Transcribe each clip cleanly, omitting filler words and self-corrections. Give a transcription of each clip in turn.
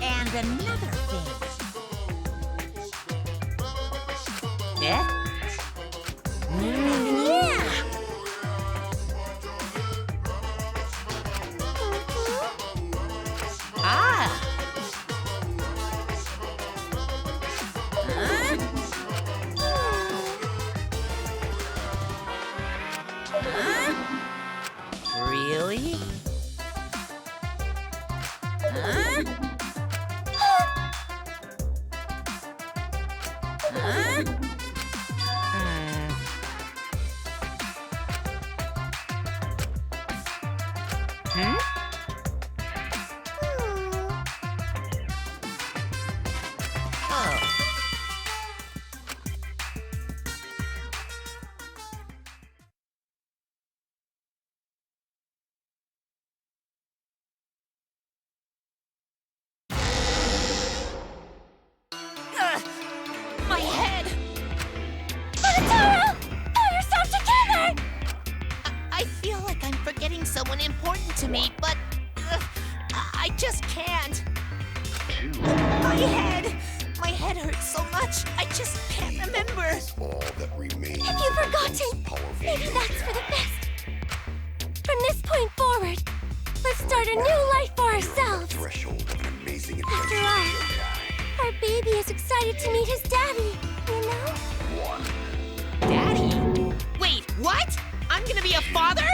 And another thing. Yeah? Yeah! Ah! Huh? Huh? Really? Huh? Huh? Hmm? Oh. My head! Monotaro! Pull yourself together! I feel like I'm forgetting someone important to me, but I just can't. My head! My head hurts so much, I just can't remember. All that remains. Have you forgotten? Maybe that's for the best. From this point forward, let's start a new life for ourselves. Threshold of an amazing After adventure. all, our baby is excited to meet his daddy, you know? Daddy? Wait, what? I'm gonna be a father?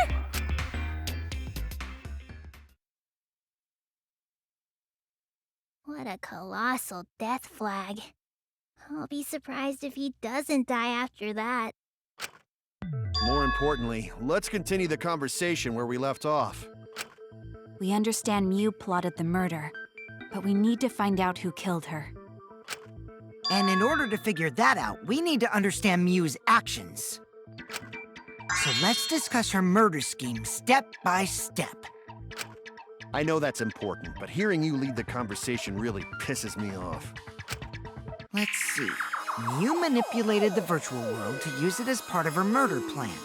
What a colossal death flag. I'll be surprised if he doesn't die after that. More importantly, let's continue the conversation where we left off. We understand Mew plotted the murder, but we need to find out who killed her. And in order to figure that out, we need to understand Mew's actions. So let's discuss her murder scheme step by step. I know that's important, but hearing you lead the conversation really pisses me off. Let's see. Mew manipulated the virtual world to use it as part of her murder plan.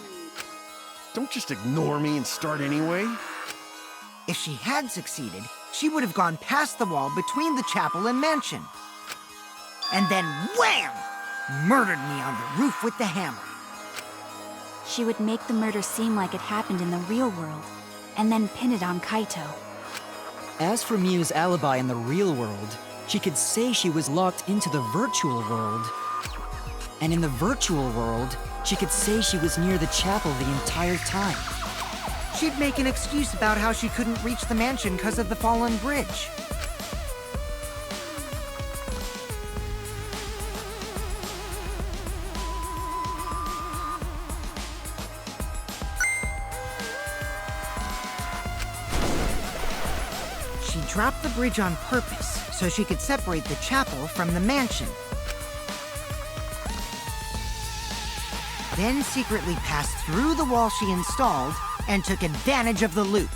Don't just ignore me and start anyway. If she had succeeded, she would have gone past the wall between the chapel and mansion. And then wham! Murdered me on the roof with the hammer. She would make the murder seem like it happened in the real world, and then pin it on Kaito. As for Mew's alibi in the real world, she could say she was locked into the virtual world. And in the virtual world, she could say she was near the chapel the entire time. She'd make an excuse about how she couldn't reach the mansion because of the fallen bridge. She dropped the bridge on purpose so she could separate the chapel from the mansion. Then secretly passed through the wall she installed and took advantage of the loop.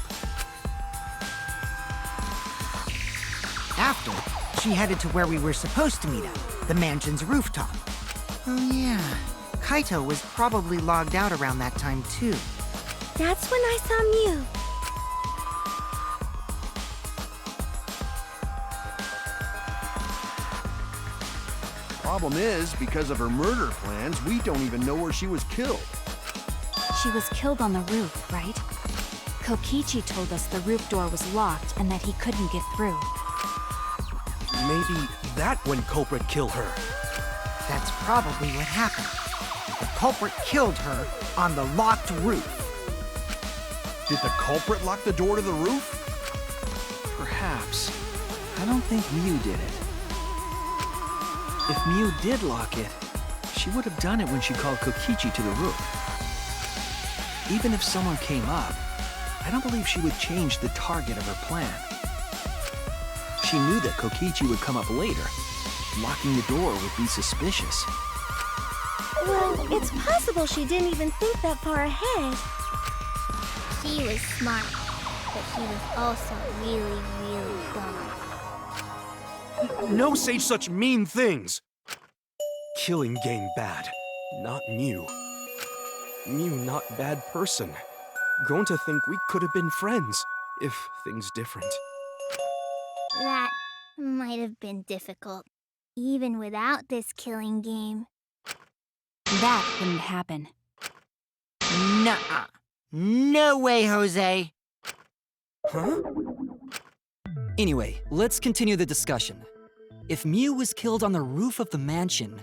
After, she headed to where we were supposed to meet up, the mansion's rooftop. Oh yeah, Kaito was probably logged out around that time too. That's when I saw Mew. Problem is, because of her murder plans, we don't even know where she was killed. She was killed on the roof, right? Kokichi told us the roof door was locked and that he couldn't get through. Maybe that when culprit killed her. That's probably what happened. The culprit killed her on the locked roof. Did the culprit lock the door to the roof? Perhaps. I don't think Mew did it. If Mew did lock it, she would have done it when she called Kokichi to the roof. Even if someone came up, I don't believe she would change the target of her plan. She knew that Kokichi would come up later. Locking the door would be suspicious. Well, it's possible she didn't even think that far ahead. She was smart, but she was also really, really dumb. No say such mean things! Killing game bad, not Mew. Mew not bad person. Grown to think we could have been friends. if things different. That might have been difficult, even without this killing game. That wouldn't happen. Nuh-uh. No way, Jose. Huh? Anyway, let's continue the discussion. If Mew was killed on the roof of the mansion,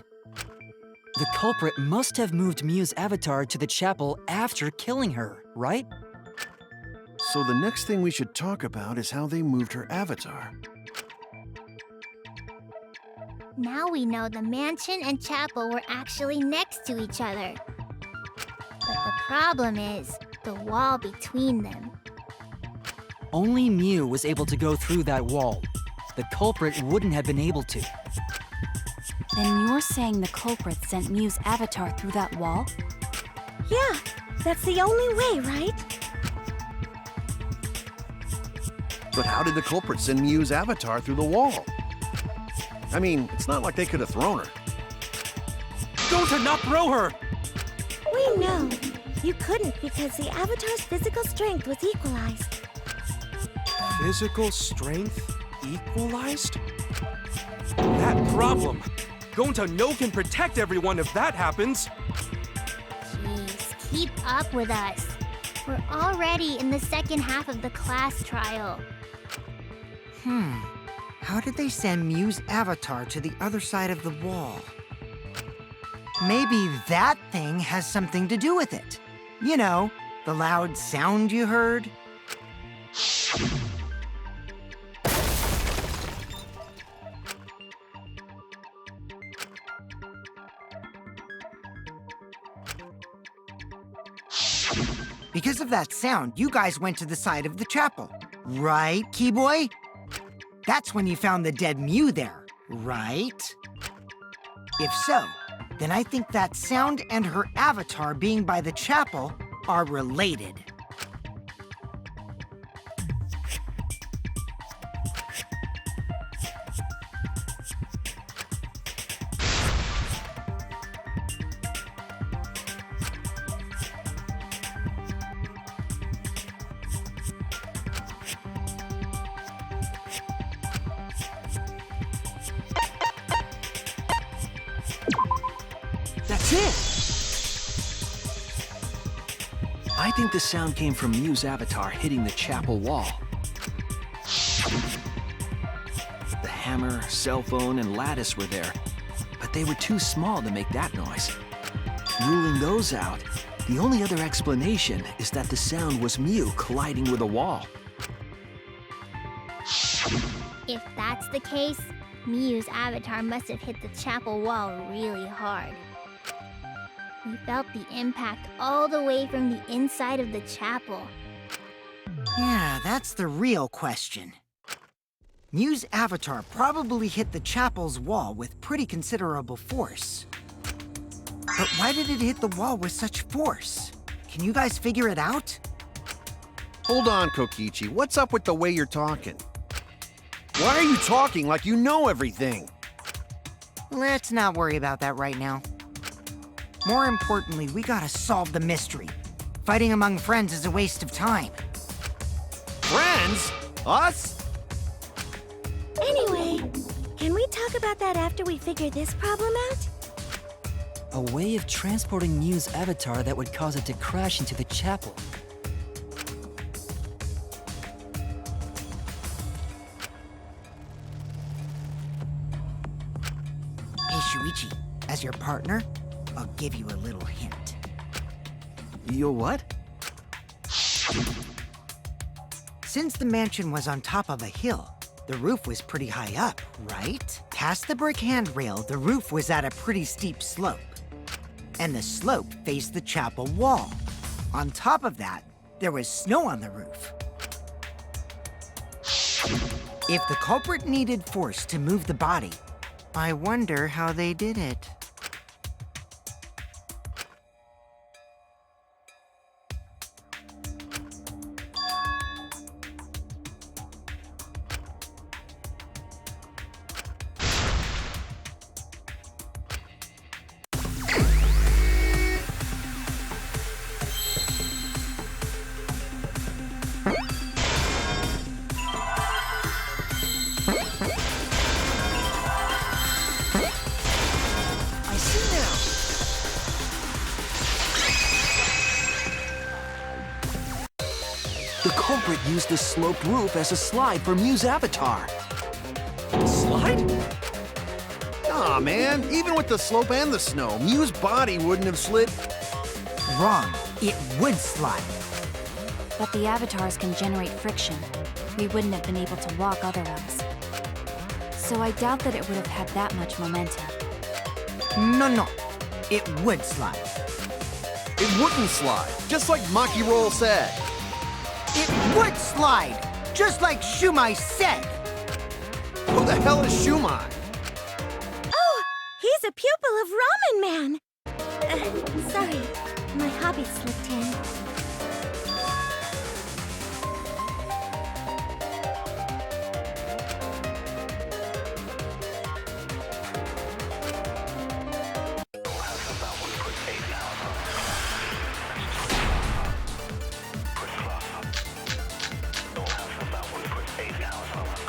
the culprit must have moved Mew's avatar to the chapel after killing her, right? So the next thing we should talk about is how they moved her avatar. Now we know the mansion and chapel were actually next to each other. But the problem is the wall between them. Only Mew was able to go through that wall. The culprit wouldn't have been able to. Then you're saying the culprit sent Mew's avatar through that wall? Yeah, that's the only way, right? But how did the culprit send Mew's avatar through the wall? I mean, it's not like they could have thrown her. Don't not throw her! We know. You couldn't because the avatar's physical strength was equalized. Physical strength equalized? That problem. Gonta no can protect everyone if that happens. Jeez, keep up with us. We're already in the second half of the class trial. How did they send Mew's avatar to the other side of the wall? Maybe that thing has something to do with it. You know, the loud sound you heard? Because of that sound, you guys went to the side of the chapel. Right, Keyboy? That's when you found the dead Mew there, right? If so, then I think that sound and her avatar being by the chapel are related. That's it! I think the sound came from Mew's avatar hitting the chapel wall. The hammer, cell phone, and lattice were there, but they were too small to make that noise. Ruling those out, the only other explanation is that the sound was Mew colliding with a wall. If that's the case, Mew's avatar must have hit the chapel wall really hard. We felt the impact all the way from the inside of the chapel. Yeah, that's the real question. Mew's avatar probably hit the chapel's wall with pretty considerable force. But why did it hit the wall with such force? Can you guys figure it out? Hold on, Kokichi. What's up with the way you're talking? Why are you talking like you know everything? Let's not worry about that right now. More importantly, we gotta solve the mystery. Fighting among friends is a waste of time. Friends? Us? Anyway, can we talk about that after we figure this problem out? A way of transporting Mew's avatar that would cause it to crash into the chapel. Hey, Shuichi, as your partner, I'll give you a little hint. You what? Since the mansion was on top of a hill, the roof was pretty high up, right? Past the brick handrail, the roof was at a pretty steep slope. And the slope faced the chapel wall. On top of that, there was snow on the roof. If the culprit needed force to move the body, I wonder how they did it. The culprit used the sloped roof as a slide for Mew's avatar. Slide? Aw, man. Even with the slope and the snow, Mew's body wouldn't have slid. Wrong. It would slide. But the avatars can generate friction. We wouldn't have been able to walk otherwise. So I doubt that it would have had that much momentum. No. It would slide. It wouldn't slide, just like Maki Roll said. It would slide, just like Shumai said. Who the hell is Shumai? Oh, he's a pupil of Ramen Man. Sorry, my hobby slipped in.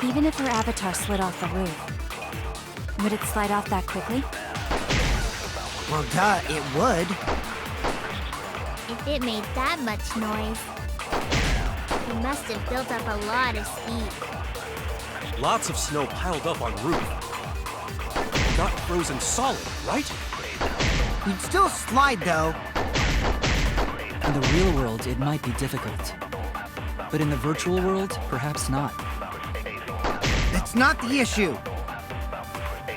Even if her avatar slid off the roof, would it slide off that quickly? Well, duh, it would. If it made that much noise, it must have built up a lot of speed. Lots of snow piled up on roof. Not frozen solid, right? You'd still slide, though. In the real world, it might be difficult. But in the virtual world, perhaps not. That's not the issue.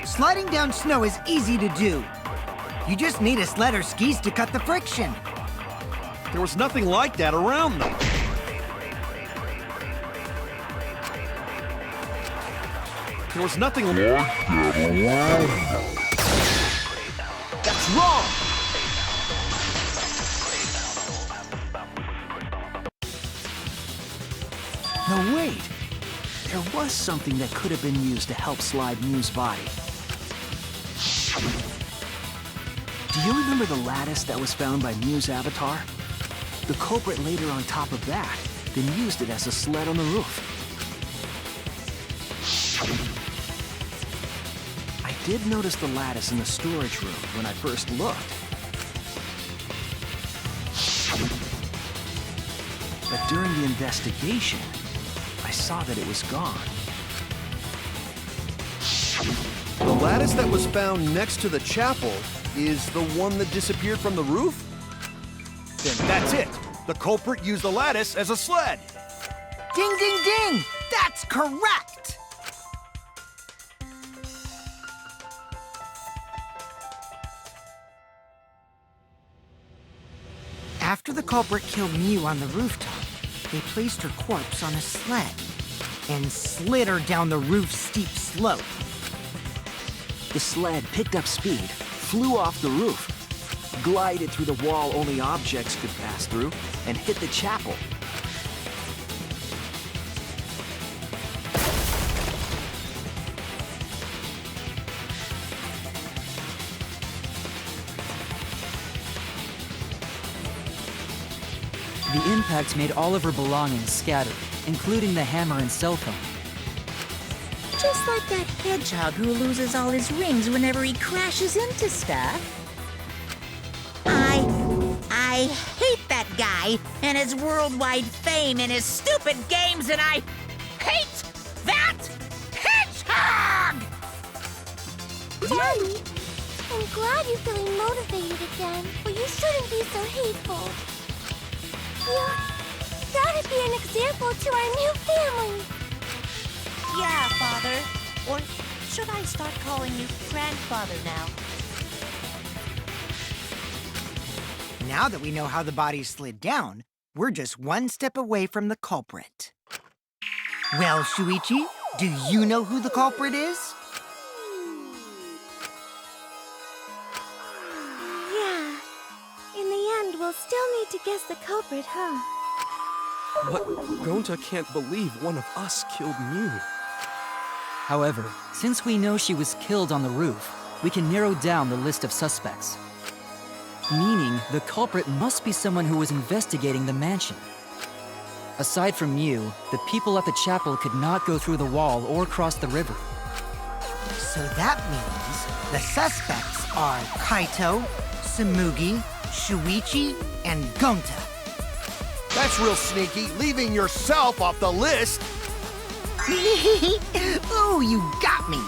Sliding down snow is easy to do. You just need a sled or skis to cut the friction. There was nothing like that around them. There was nothing like that around them. That's wrong! No, wait. There was something that could have been used to help slide Mew's body. Do you remember the lattice that was found by Mew's avatar? The culprit laid her on top of that, then used it as a sled on the roof. I did notice the lattice in the storage room when I first looked. But during the investigation, I saw that it was gone. The lattice that was found next to the chapel is the one that disappeared from the roof? Then that's it. The culprit used the lattice as a sled. Ding, ding, ding! That's correct! After the culprit killed Mew on the rooftop, they placed her corpse on a sled and slid her down the roof's steep slope. The sled picked up speed, flew off the roof, glided through the wall only objects could pass through, and hit the chapel. The impact made all of her belongings scattered, including the hammer and cell phone. Just like that hedgehog who loses all his rings whenever he crashes into stuff. I hate that guy and his worldwide fame and his stupid games, and I hate that hedgehog! Daddy, I'm glad you're feeling motivated again, but you shouldn't be so hateful. You gotta be an example to our new family. Yeah, Father. Or should I start calling you grandfather now? Now that we know how the body slid down, we're just one step away from the culprit. Well, Shuichi, do you know who the culprit is? Yeah. In the end, we'll still need to guess the culprit, huh? But Gonta can't believe one of us killed Mew. However, since we know she was killed on the roof, we can narrow down the list of suspects. Meaning, the culprit must be someone who was investigating the mansion. Aside from Mew, the people at the chapel could not go through the wall or cross the river. So that means the suspects are Kaito, Samugi, Shuichi, and Gonta. That's real sneaky, leaving yourself off the list. Ooh, you got me.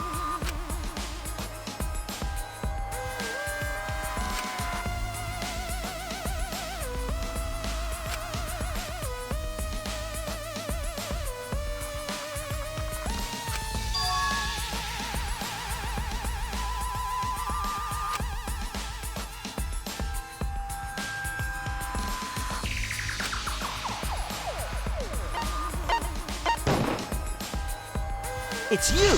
It's you!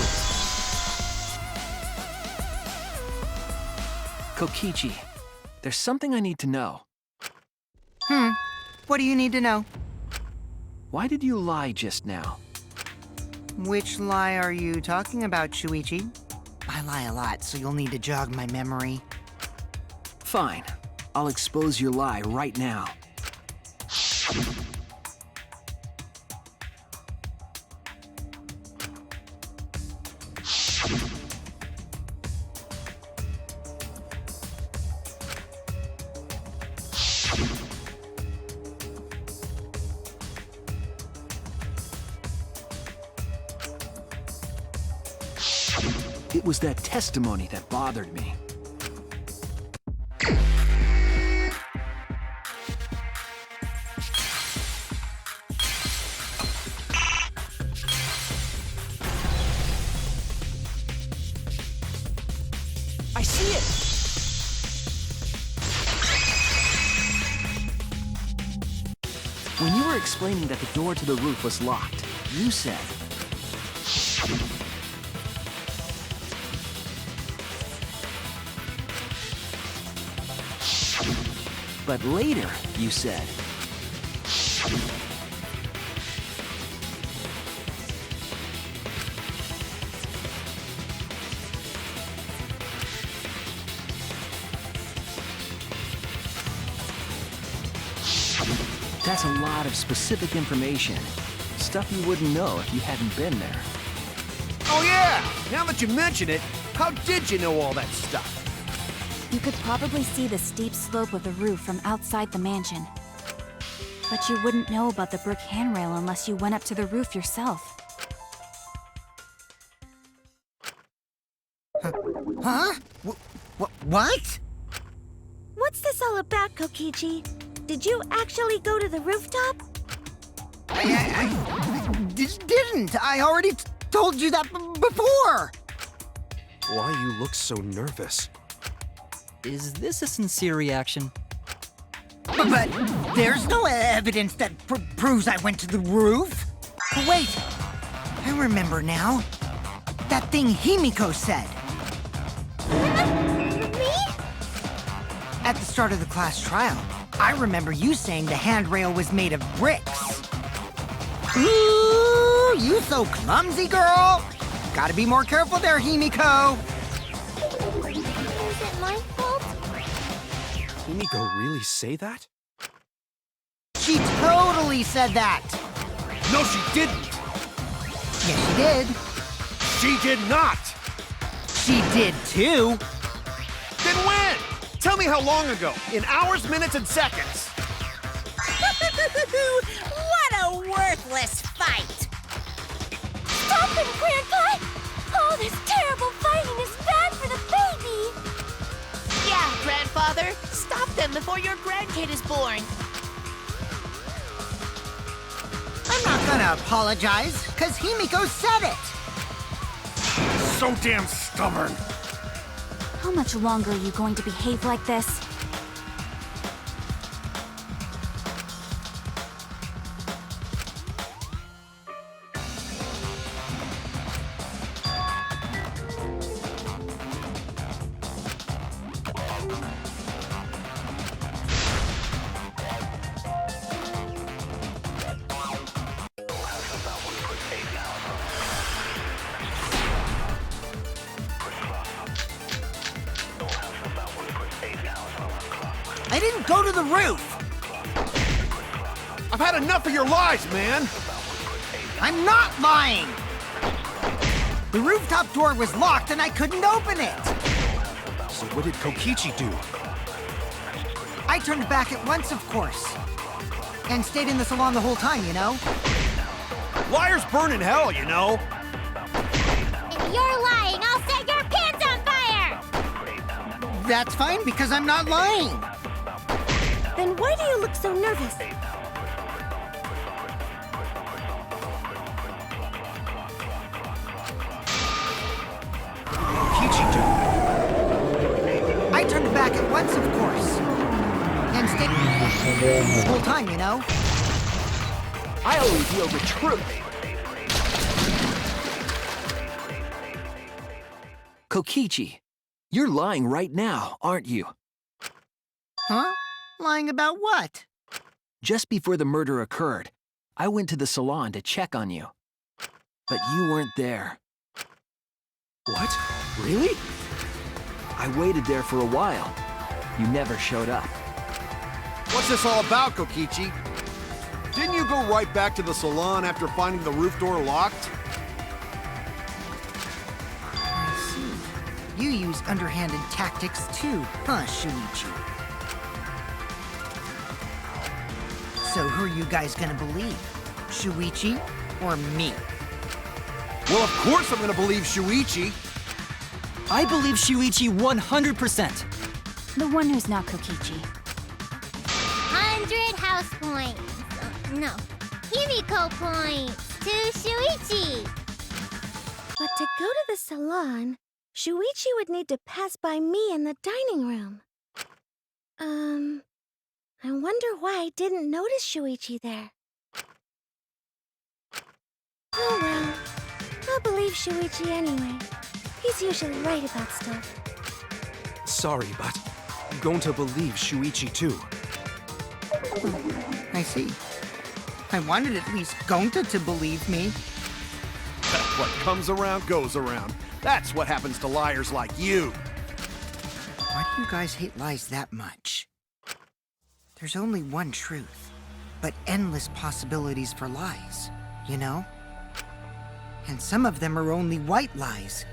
Kokichi, there's something I need to know. What do you need to know? Why did you lie just now? Which lie are you talking about, Shuichi? I lie a lot, so you'll need to jog my memory. Fine. I'll expose your lie right now. It was that testimony that bothered me. I see it! When you were explaining that the door to the roof was locked, you said, but later, you said, that's a lot of specific information. Stuff you wouldn't know if you hadn't been there. Oh yeah! Now that you mention it, how did you know all that stuff? You could probably see the steep slope of the roof from outside the mansion. But you wouldn't know about the brick handrail unless you went up to the roof yourself. Huh? What? What's this all about, Kokichi? Did you actually go to the rooftop? I didn't. I already told you that before. Why you look so nervous? Is this a sincere reaction? But there's no evidence that proves I went to the roof. Wait, I remember now. That thing Himiko said. Me? At the start of the class trial, I remember you saying the handrail was made of bricks. Ooh, you so clumsy, girl. Gotta be more careful there, Himiko. Is it my fault? Himiko really say that? She totally said that. No, she didn't! Yes, she did. She did not! She did too. Then when? Tell me how long ago. In hours, minutes, and seconds. What a worthless fight! Stop him, Grandpa! All this terrible fighting is bad for the baby! Yeah, grandfather. Stop them before your grandkid is born. I'm not gonna apologize, because Himiko said it. So damn stubborn. How much longer are you going to behave like this? I didn't go to the roof. I've had enough of your lies, man. I'm not lying. The rooftop door was locked and I couldn't open it. So what did Kokichi do? I turned back at once, of course. And stayed in the salon the whole time, you know? Liars burn in hell, you know. If you're lying, I'll set your pants on fire! That's fine, because I'm not lying. Then why do you look so nervous? I turned back at once, of course. And stayed the whole time, you know? I'll reveal the truth. Kokichi, you're lying right now, aren't you? Huh? Lying about what? Just before the murder occurred, I went to the salon to check on you. But you weren't there. What? Really? I waited there for a while. You never showed up. What's this all about, Kokichi? Didn't you go right back to the salon after finding the roof door locked? I see. You use underhanded tactics too, huh, Shuichi? So who are you guys gonna believe? Shuichi or me? Well, of course I'm gonna believe Shuichi. I believe Shuichi 100%. The one who's not Kokichi. 100 house points. No, Himiko points to Shuichi. But to go to the salon, Shuichi would need to pass by me in the dining room. I wonder why I didn't notice Shuichi there. Oh well, I'll believe Shuichi anyway. He's usually right about stuff. Sorry, but I'm going to believe Shuichi too. I see. I wanted at least Gonta to believe me. What comes around goes around. That's what happens to liars like you. Why do you guys hate lies that much? There's only one truth, but endless possibilities for lies, you know? And some of them are only white lies,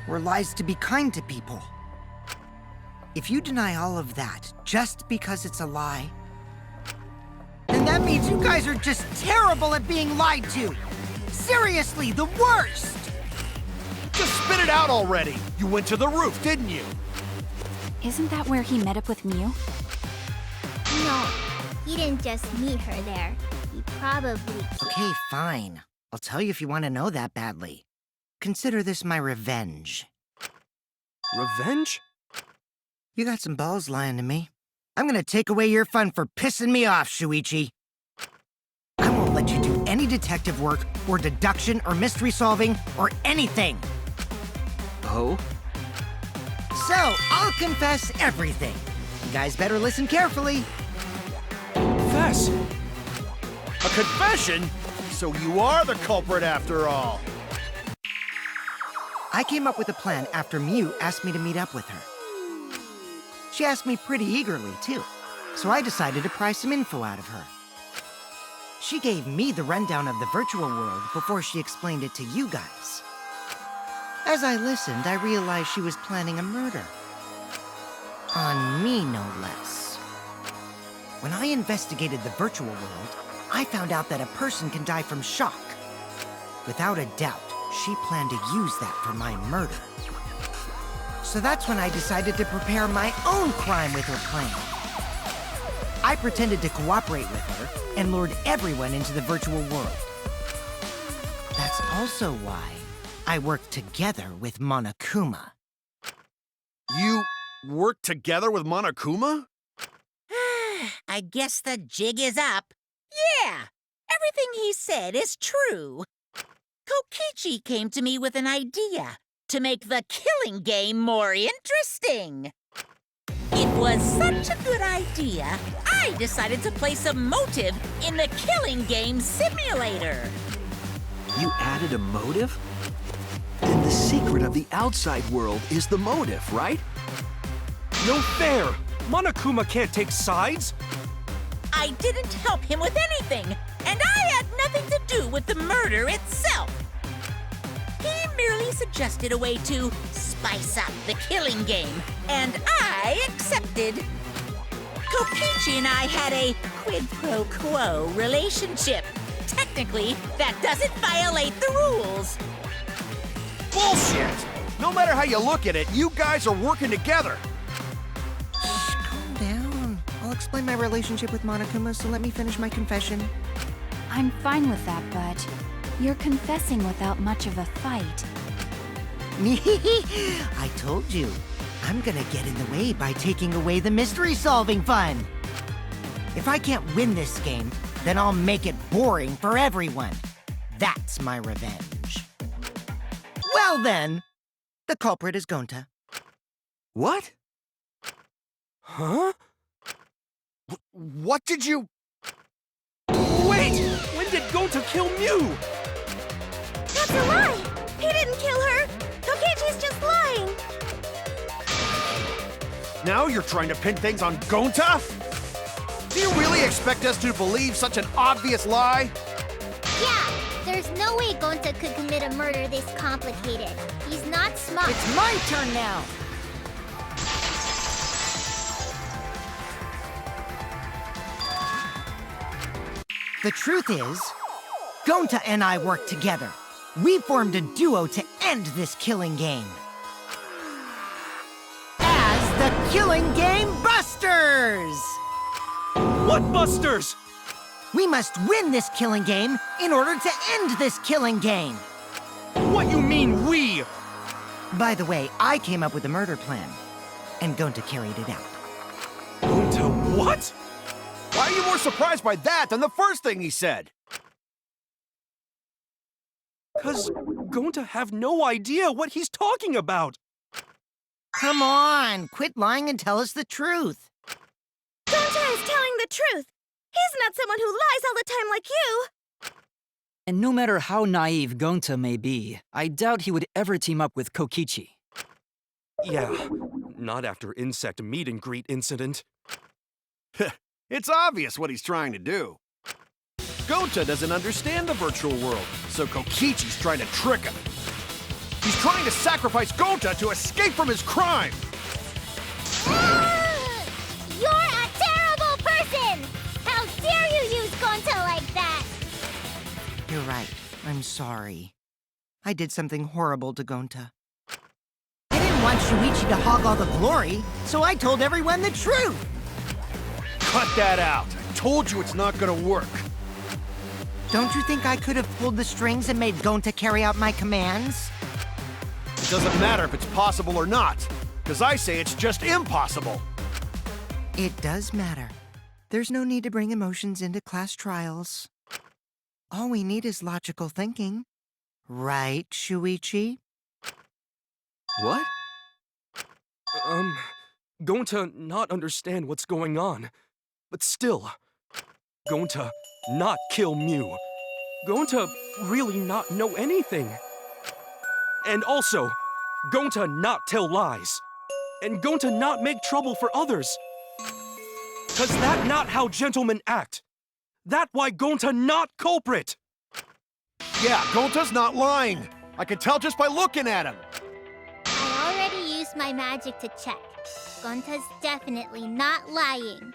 or lies to be kind to people. If you deny all of that just because it's a lie, then that means you guys are just terrible at being lied to. Seriously, the worst! Just spit it out already. You went to the roof, didn't you? Isn't that where he met up with Mew? No, he didn't just meet her there. He probably... Okay, fine. I'll tell you if you want to know that badly. Consider this my revenge. Revenge? You got some balls lying to me. I'm gonna take away your fun for pissing me off, Shuichi. I won't let you do any detective work, or deduction, or mystery solving, or anything. Oh? So, I'll confess everything. You guys better listen carefully. Confess. A confession? So you are the culprit after all. I came up with a plan after Mew asked me to meet up with her. She asked me pretty eagerly, too, so I decided to pry some info out of her. She gave me the rundown of the virtual world before she explained it to you guys. As I listened, I realized she was planning a murder. On me, no less. When I investigated the virtual world, I found out that a person can die from shock. Without a doubt, she planned to use that for my murder. So that's when I decided to prepare my own crime with her plan. I pretended to cooperate with her and lured everyone into the virtual world. That's also why I worked together with Monokuma. You worked together with Monokuma? I guess the jig is up. Yeah, everything he said is true. Kokichi came to me with an idea to make the killing game more interesting. It was such a good idea, I decided to place a motive in the killing game simulator. You added a motive? Then the secret of the outside world is the motive, right? No fair! Monokuma can't take sides! I didn't help him with anything, and I had nothing to do with the murder itself. He merely suggested a way to spice up the killing game, and I accepted. Kokichi and I had a quid pro quo relationship. Technically, that doesn't violate the rules. Bullshit! No matter how you look at it, you guys are working together. Shh, calm down. I'll explain my relationship with Monokuma, so let me finish my confession. I'm fine with that, but you're confessing without much of a fight. I told you. I'm gonna get in the way by taking away the mystery-solving fun. If I can't win this game, then I'll make it boring for everyone. That's my revenge. Well then, the culprit is Gonta. What? Huh? What did you... Wait! When did Gonta kill Mew? That's a lie! He didn't kill her! Kokichi's just lying! Now you're trying to pin things on Gonta? Do you really expect us to believe such an obvious lie? Yeah, there's no way Gonta could commit a murder this complicated. He's not smart. It's my turn now! The truth is, Gonta and I worked together. We formed a duo to end this killing game. As the Killing Game Busters! What Busters? We must win this killing game in order to end this killing game. What you mean, we? By the way, I came up with a murder plan, and Gonta carried it out. Gonta what? Why are you more surprised by that than the first thing he said? 'Cause Gonta have no idea what he's talking about. Come on, quit lying and tell us the truth. Gonta is telling the truth! He's not someone who lies all the time like you! And no matter how naive Gonta may be, I doubt he would ever team up with Kokichi. Yeah, not after insect meet and greet incident. It's obvious what he's trying to do. Gonta doesn't understand the virtual world, so Kokichi's trying to trick him. He's trying to sacrifice Gonta to escape from his crime! You're a terrible person! How dare you use Gonta like that? You're right. I'm sorry. I did something horrible to Gonta. I didn't want Shuichi to hog all the glory, so I told everyone the truth! Cut that out! I told you it's not gonna work. Don't you think I could have pulled the strings and made Gonta carry out my commands? It doesn't matter if it's possible or not, because I say it's just impossible. It does matter. There's no need to bring emotions into class trials. All we need is logical thinking. Right, Shuichi? What? Gonta not understand what's going on. But still, Gonta not kill Mew. Gonta really not know anything. And also, Gonta not tell lies. And Gonta not make trouble for others. 'Cause that not how gentlemen act. That why Gonta not culprit. Yeah, Gonta's not lying. I can tell just by looking at him. I already used my magic to check. Gonta's definitely not lying.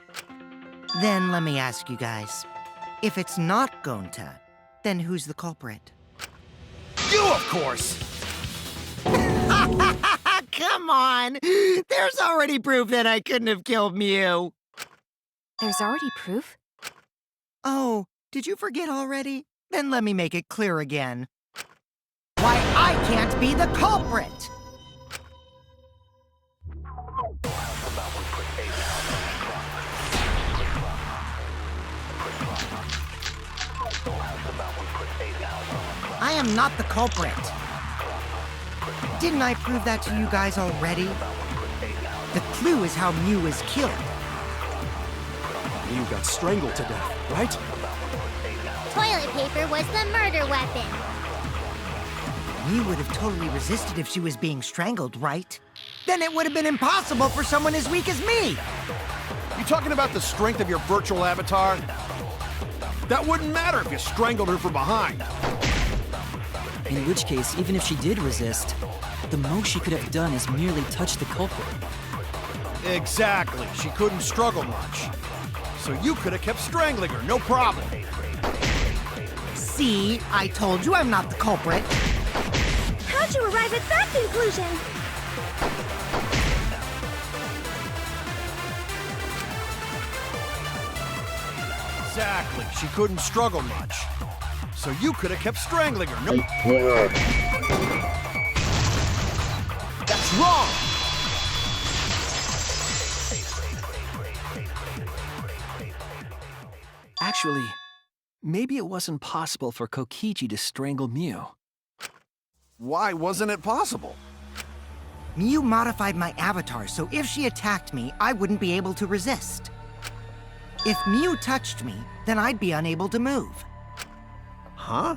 Then let me ask you guys. If it's not Gonta, then who's the culprit? You, of course! Come on! There's already proof that I couldn't have killed Mew. There's already proof? Oh, did you forget already? Then let me make it clear again. Why I can't be the culprit! I am not the culprit. Didn't I prove that to you guys already? The clue is how Mew was killed. Mew got strangled to death, right? Toilet paper was the murder weapon. Mew would have totally resisted if she was being strangled, right? Then it would have been impossible for someone as weak as me! You talking about the strength of your virtual avatar? That wouldn't matter if you strangled her from behind. In which case, even if she did resist, the most she could have done is merely touch the culprit. Exactly. She couldn't struggle much. So you could have kept strangling her, no problem. See, I told you I'm not the culprit. How'd you arrive at that conclusion? Exactly. She couldn't struggle much. So you could have kept strangling her, no... That's wrong! Actually, maybe it wasn't possible for Kokichi to strangle Mew. Why wasn't it possible? Mew modified my avatar, so if she attacked me, I wouldn't be able to resist. If Mew touched me, then I'd be unable to move. Huh?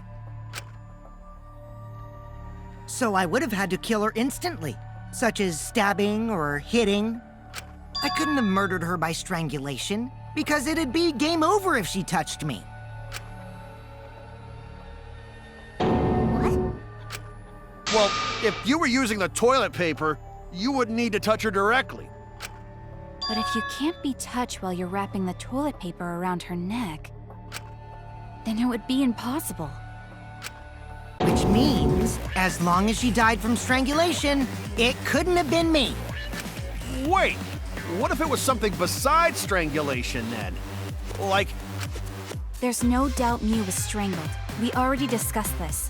So I would have had to kill her instantly, such as stabbing or hitting. I couldn't have murdered her by strangulation, because it'd be game over if she touched me. What? Well, if you were using the toilet paper, you wouldn't need to touch her directly. But if you can't be touched while you're wrapping the toilet paper around her neck, then it would be impossible. Which means, as long as she died from strangulation, it couldn't have been me. Wait, what if it was something besides strangulation then? Like, There's no doubt Mew was strangled. We already discussed this.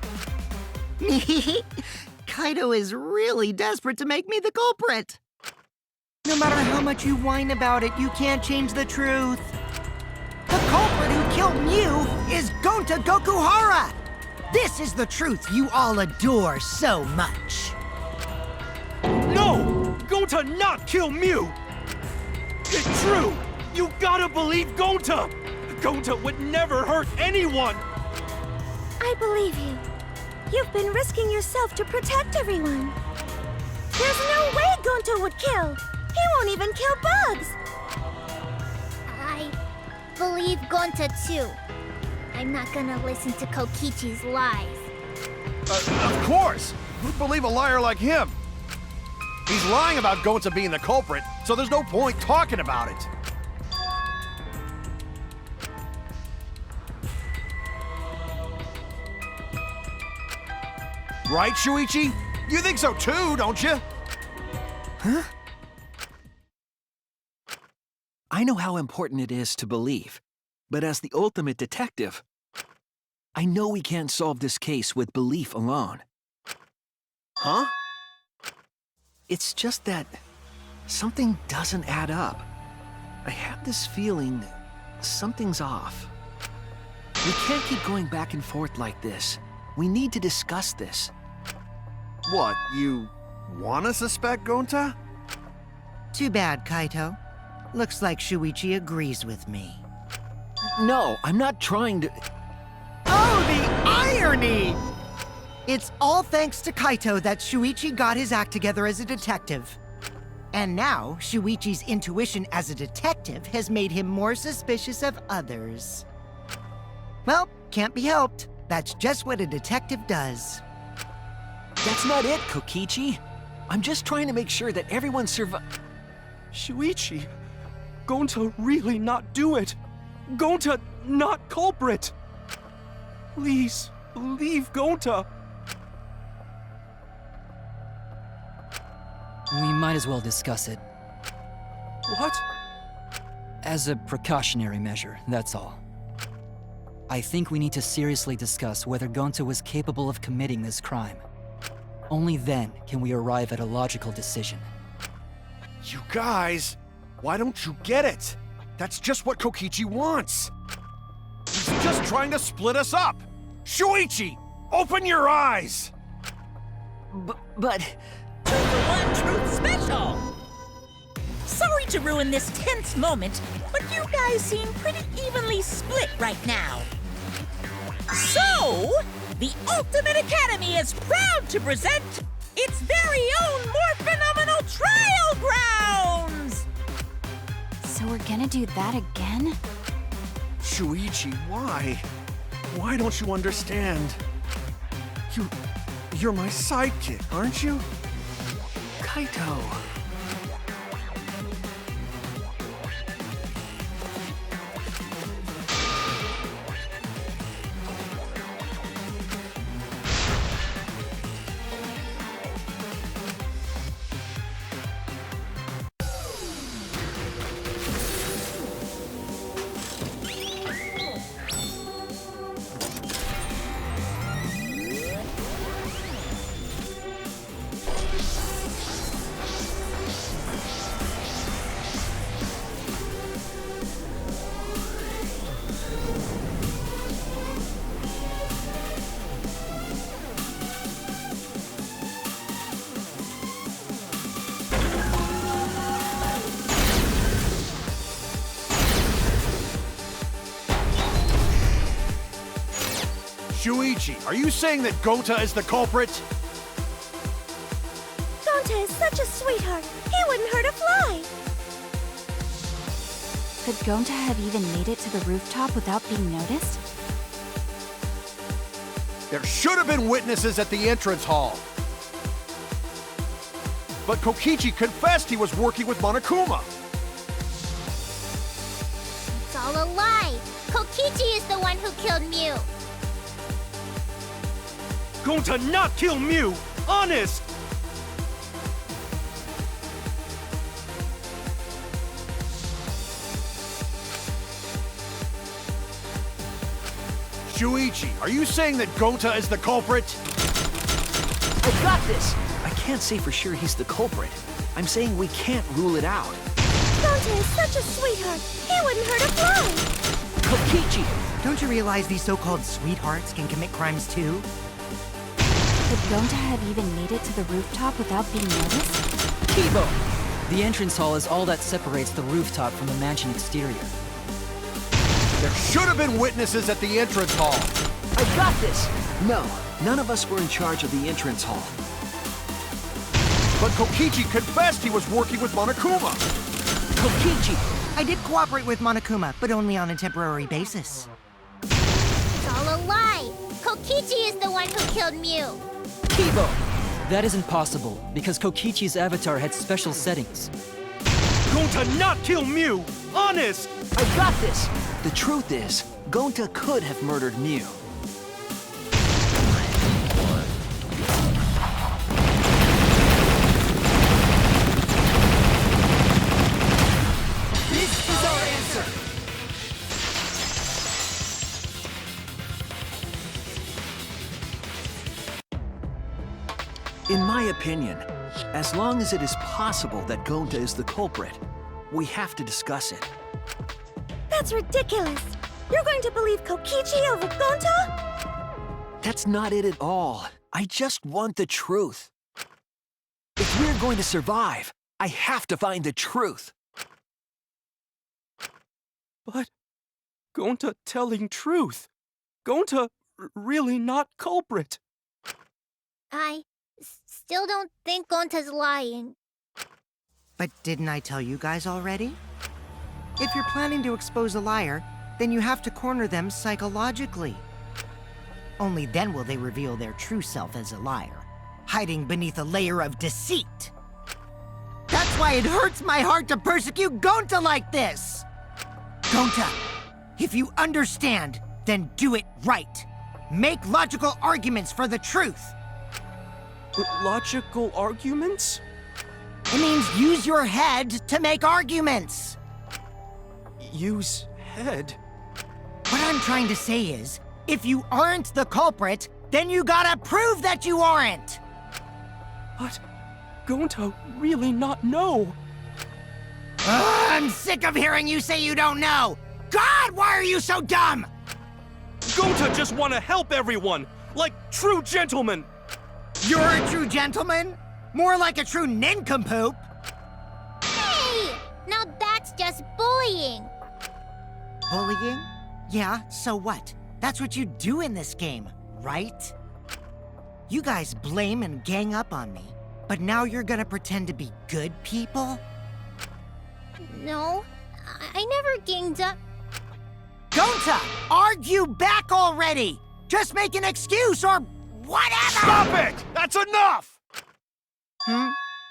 Kaito is really desperate to make me the culprit. No matter how much you whine about it, you can't change the truth. The culprit who killed Mew is Gonta Gokuhara! This is the truth you all adore so much. No! Gonta not kill Mew! It's true! You gotta believe Gonta! Gonta would never hurt anyone! I believe you. You've been risking yourself to protect everyone. There's no way Gonta would kill. He won't even kill bugs. I believe Gonta too. I'm not gonna listen to Kokichi's lies. of course! Who'd believe a liar like him? He's lying about Gonta being the culprit, so there's no point talking about it. Right, Shuichi? You think so too, don't you? Huh? I know how important it is to believe, but as the ultimate detective, I know we can't solve this case with belief alone. Huh? It's just that something doesn't add up. I have this feeling something's off. We can't keep going back and forth like this. We need to discuss this. What, you wanna suspect Gonta? Too bad, Kaito. Looks like Shuichi agrees with me. No, I'm not trying to... Oh, the irony! It's all thanks to Kaito that Shuichi got his act together as a detective. And now, Shuichi's intuition as a detective has made him more suspicious of others. Well, can't be helped. That's just what a detective does. That's not it, Kokichi. I'm just trying to make sure that everyone Shuichi, Gonta really not do it. Gonta not culprit. Please, believe Gonta. We might as well discuss it. What? As a precautionary measure, that's all. I think we need to seriously discuss whether Gonta was capable of committing this crime. Only then can we arrive at a logical decision. You guys, why don't you get it? That's just what Kokichi wants. He's just trying to split us up. Shuichi, open your eyes! But... 2 for 1 Truth Special! Sorry to ruin this tense moment, but you guys seem pretty evenly split right now. So, the Ultimate Academy is proud to present its very own more phenomenal trial grounds! So we're gonna do that again? Shuichi, why? Why don't you understand? You're my sidekick, aren't you? Kaito... Shuichi, are you saying that Gonta is the culprit? Gonta is such a sweetheart. He wouldn't hurt a fly. Could Gonta have even made it to the rooftop without being noticed? There should have been witnesses at the entrance hall. But Kokichi confessed he was working with Monokuma. It's all a lie. Kokichi is the one who killed Mew. Gonta not kill Mew! Honest! Shuichi, are you saying that Gonta is the culprit? I got this! I can't say for sure he's the culprit. I'm saying we can't rule it out. Gonta is such a sweetheart. He wouldn't hurt a fly. Kokichi! Don't you realize these so-called sweethearts can commit crimes too? Could Gonta have even made it to the rooftop without being noticed? Kibo! The entrance hall is all that separates the rooftop from the mansion exterior. There should have been witnesses at the entrance hall. I got this! No, none of us were in charge of the entrance hall. But Kokichi confessed he was working with Monokuma. Kokichi! I did cooperate with Monokuma, but only on a temporary basis. It's all a lie. Kokichi is the one who killed Mew. Kibo! That isn't possible, because Kokichi's avatar had special settings. Gonta not kill Mew! Honest! I got this! The truth is, Gonta could have murdered Mew. This is our answer! In my opinion, as long as it is possible that Gonta is the culprit, we have to discuss it. That's ridiculous. You're going to believe Kokichi over Gonta? That's not it at all. I just want the truth. If we're going to survive, I have to find the truth. But Gonta telling truth. Gonta really not culprit. I still don't think Gonta's lying. But didn't I tell you guys already? If you're planning to expose a liar, then you have to corner them psychologically. Only then will they reveal their true self as a liar, hiding beneath a layer of deceit. That's why it hurts my heart to persecute Gonta like this! Gonta, if you understand, then do it right. Make logical arguments for the truth. Logical arguments? It means use your head to make arguments. Use head? What I'm trying to say is, if you aren't the culprit, then you gotta prove that you aren't! But Gonta really not know. I'm sick of hearing you say you don't know! God, why are you so dumb? Gonta just want to help everyone, like true gentlemen. You're a true gentleman? More like a true nincompoop. Hey! Now that's just bullying. Bullying? Yeah, so what? That's what you do in this game, right? You guys blame and gang up on me, but now you're gonna pretend to be good people? No, I never ganged up. Gonta, argue back already! Just make an excuse or whatever! Stop it! That's enough!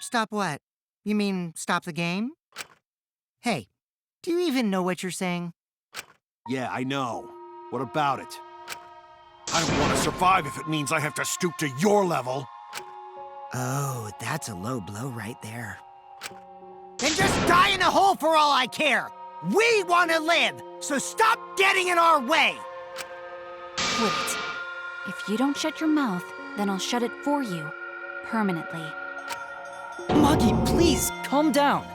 Stop what? You mean stop the game? Hey, do you even know what you're saying? Yeah, I know. What about it? I don't want to survive if it means I have to stoop to your level. Oh, that's a low blow right there. Then just die in a hole for all I care! We want to live, so stop getting in our way! Wait. If you don't shut your mouth, then I'll shut it for you. Permanently. Muggy, please, calm down.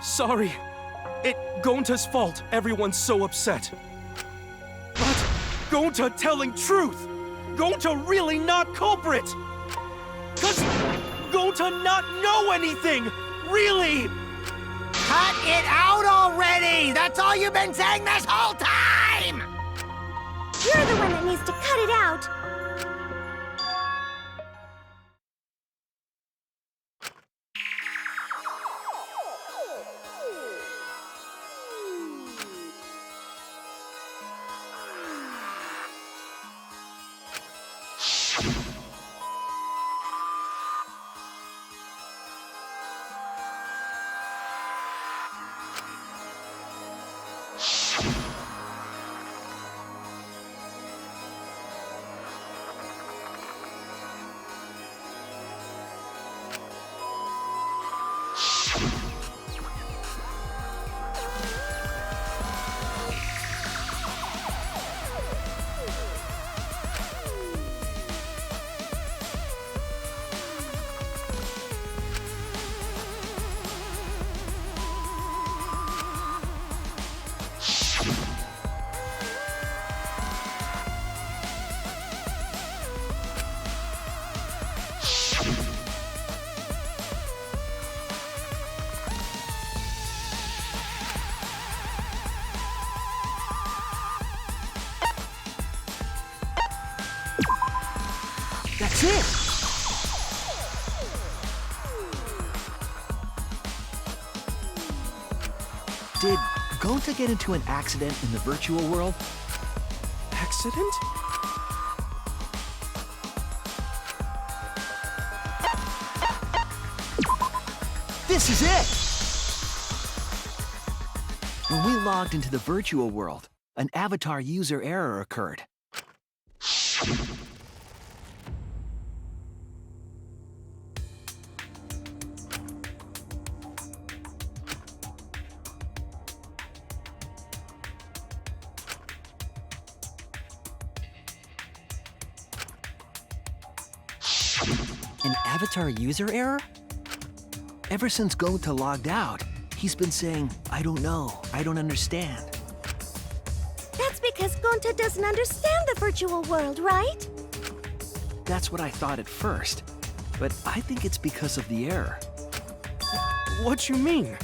Sorry. It Gonta's fault everyone's so upset. But Gonta telling truth. Gonta really not culprit. 'Cause Gonta not know anything. Really. Cut it out already! That's all you've been saying this whole time! You're the one that needs to cut it out. That's it! Did Gonta get into an accident in the virtual world? Accident? This is it! When we logged into the virtual world, an avatar user error occurred. An avatar user error? Ever since Gonta logged out, he's been saying, I don't know, I don't understand. That's because Gonta doesn't understand the virtual world, right? That's what I thought at first, but I think it's because of the error. What you mean?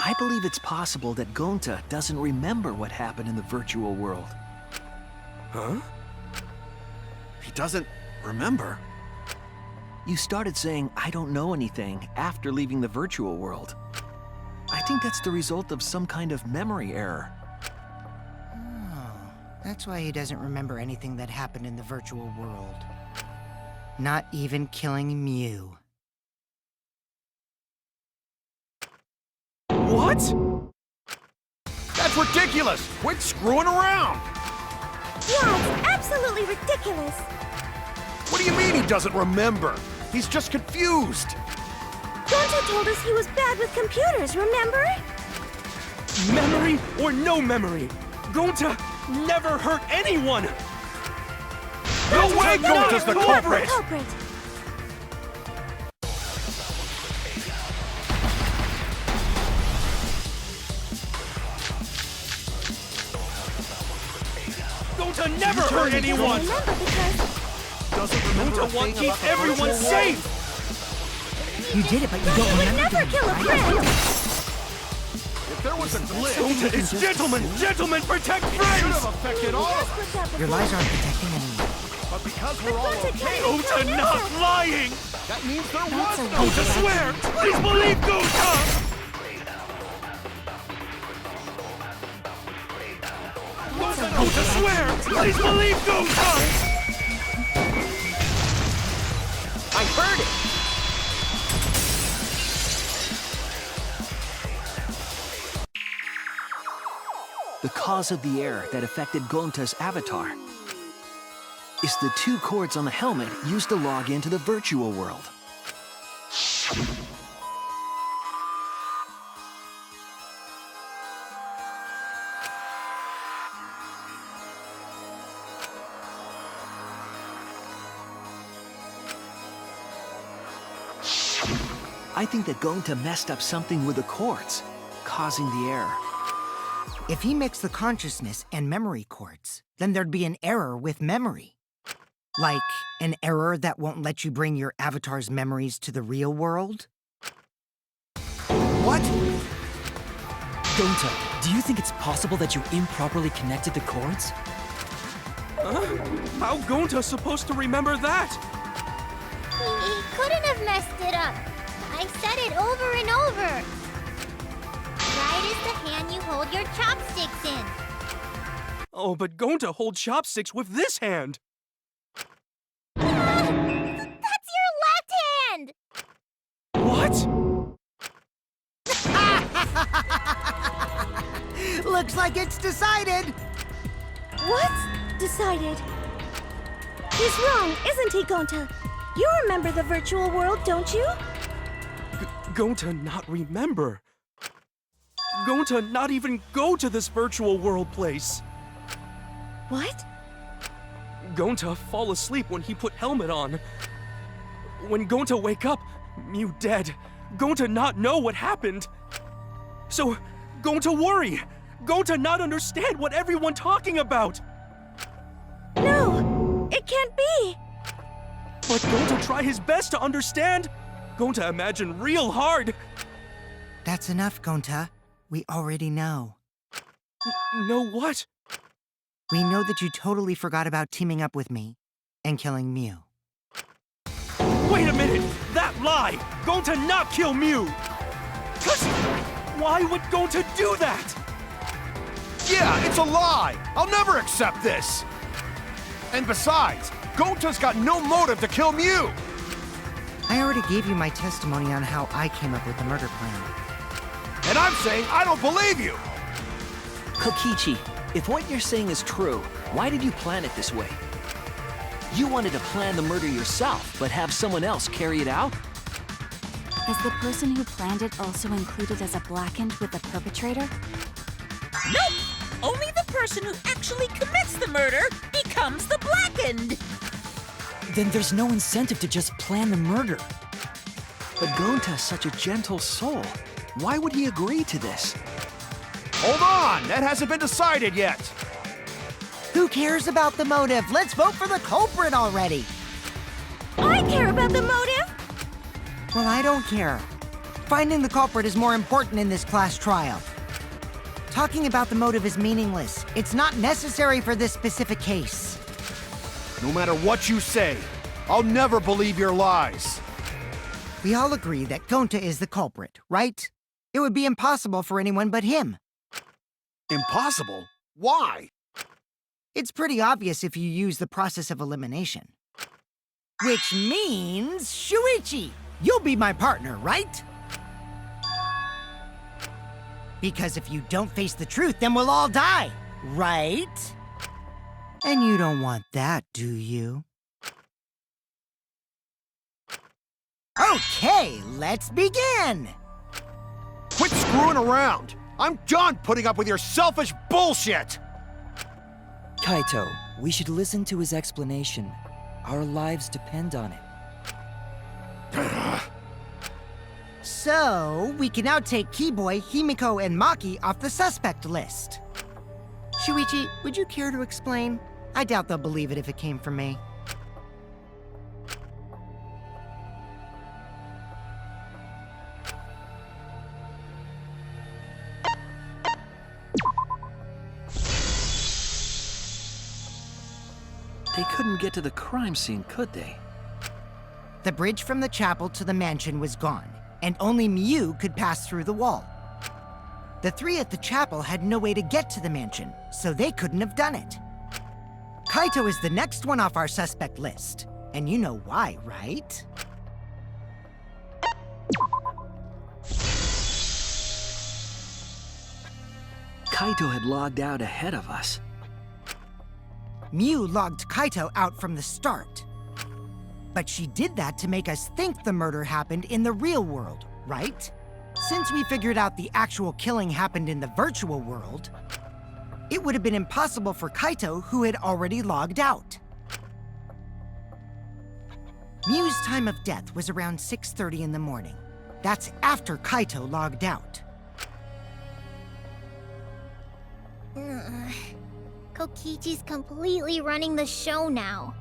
I believe it's possible that Gonta doesn't remember what happened in the virtual world. Huh? He doesn't remember? You started saying, I don't know anything, after leaving the virtual world. I think that's the result of some kind of memory error. Oh, that's why he doesn't remember anything that happened in the virtual world. Not even killing Mew. What? That's ridiculous! Quit screwing around! Yeah, it's absolutely ridiculous. What do you mean he doesn't remember? He's just confused! Gonta told us he was bad with computers, remember? Memory or no memory, Gonta never hurt anyone! No way Gonta's the culprit! Gonta never hurt anyone! Remember because Doesn't remember Gonta wants to keep everyone safe! You did it, but you don't he would remember never doing it, kill a right? friend. If there was a glitch, Gonta is gentlemen! Gentlemen protect it should have friends! affected all Just of us. put that Your before. lies aren't protecting anyone. But because we're all Gonta okay, can't Gonta kill not himself. lying! that means there was no Gonta swear! Please believe Gonta! Gonta swear! Please believe Gonta! I heard it! The cause of the error that affected Gonta's avatar. is the 2 cords on the helmet used to log into the virtual world. I think that Gonta messed up something with the cords, causing the error. If he mixed the consciousness and memory cords, then there'd be an error with memory. Like an error that won't let you bring your avatar's memories to the real world? What? Gonta, do you think it's possible that you improperly connected the cords? How Gonta supposed to remember that? He couldn't have messed it up. I said it over and over. Right is the hand you hold your chopsticks in. Oh, but Gonta holds chopsticks with this hand. That's your left hand! What? Looks like it's decided. What's decided? He's wrong, isn't he, Gonta? You remember the virtual world, don't you? Gonta not remember. Gonta not even go to this virtual world place. What? Gonta fall asleep when he put helmet on. When Gonta wake up, Mew dead. Gonta not know what happened. So, Gonta worry. Gonta not understand what everyone talking about. No, it can't be. But Gonta try his best to understand. Gonta imagine real hard. That's enough, Gonta. We already know. Know what? We know that you totally forgot about teaming up with me and killing Mew. Wait a minute! That lie! Gonta not kill Mew! Why would Gonta do that? Yeah, it's a lie! I'll never accept this! And besides, Gonta's got no motive to kill Mew! I already gave you my testimony on how I came up with the murder plan. And I'm saying I don't believe you! Kokichi, if what you're saying is true, why did you plan it this way? You wanted to plan the murder yourself, but have someone else carry it out? Is the person who planned it also included as a blackened with the perpetrator? Nope! Only the person who actually commits the murder becomes the blackened! Then there's no incentive to just plan the murder. But Gonta's such a gentle soul. Why would he agree to this? Hold on! That hasn't been decided yet! Who cares about the motive? Let's vote for the culprit already! I care about the motive! Well, I don't care. Finding the culprit is more important in this class trial. Talking about the motive is meaningless. It's not necessary for this specific case. No matter what you say, I'll never believe your lies. We all agree that Gonta is the culprit, right? It would be impossible for anyone but him. Impossible? Why? It's pretty obvious if you use the process of elimination. Which means, Shuichi, you'll be my partner, right? Because if you don't face the truth, then we'll all die, right? And you don't want that, do you? Okay, let's begin! Quit screwing around! I'm done putting up with your selfish bullshit! Kaito, we should listen to his explanation. Our lives depend on it. So, we can now take Keyboy, Himiko, and Maki off the suspect list. Shuichi, would you care to explain? I doubt they'll believe it if it came from me. They couldn't get to the crime scene, could they? The bridge from the chapel to the mansion was gone, and only Mew could pass through the wall. The three at the chapel had no way to get to the mansion, so they couldn't have done it. Kaito is the next one off our suspect list, and you know why, right? Kaito had logged out ahead of us. Mew logged Kaito out from the start. But she did that to make us think the murder happened in the real world, right? Since we figured out the actual killing happened in the virtual world, it would have been impossible for Kaito, who had already logged out. Mew's time of death was around 6:30 in the morning. That's after Kaito logged out. Kokichi's completely running the show now.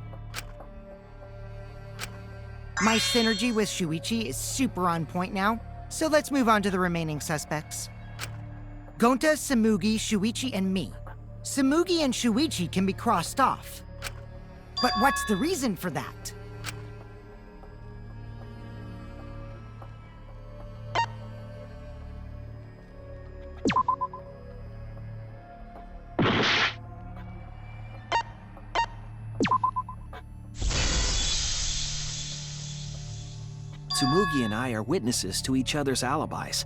My synergy with Shuichi is super on point now, so let's move on to the remaining suspects. Gonta, Samugi, Shuichi, and me. Samugi and Shuichi can be crossed off. But what's the reason for that? Tsumugi and I are witnesses to each other's alibis.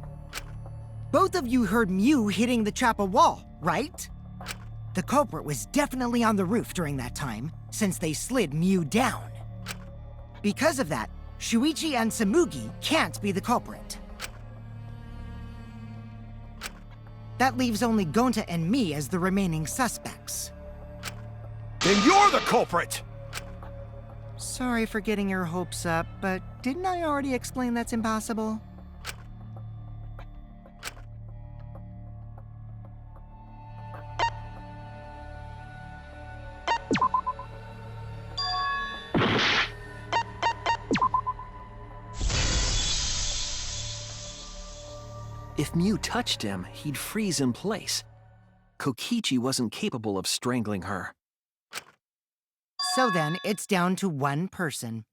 Both of you heard Mew hitting the chapel wall, right? The culprit was definitely on the roof during that time, since they slid Mew down. Because of that, Shuichi and Samugi can't be the culprit. That leaves only Gonta and me as the remaining suspects. Then you're the culprit! Sorry for getting your hopes up, but didn't I already explain that's impossible? If Mew touched him, he'd freeze in place. Kokichi wasn't capable of strangling her. So then, it's down to one person.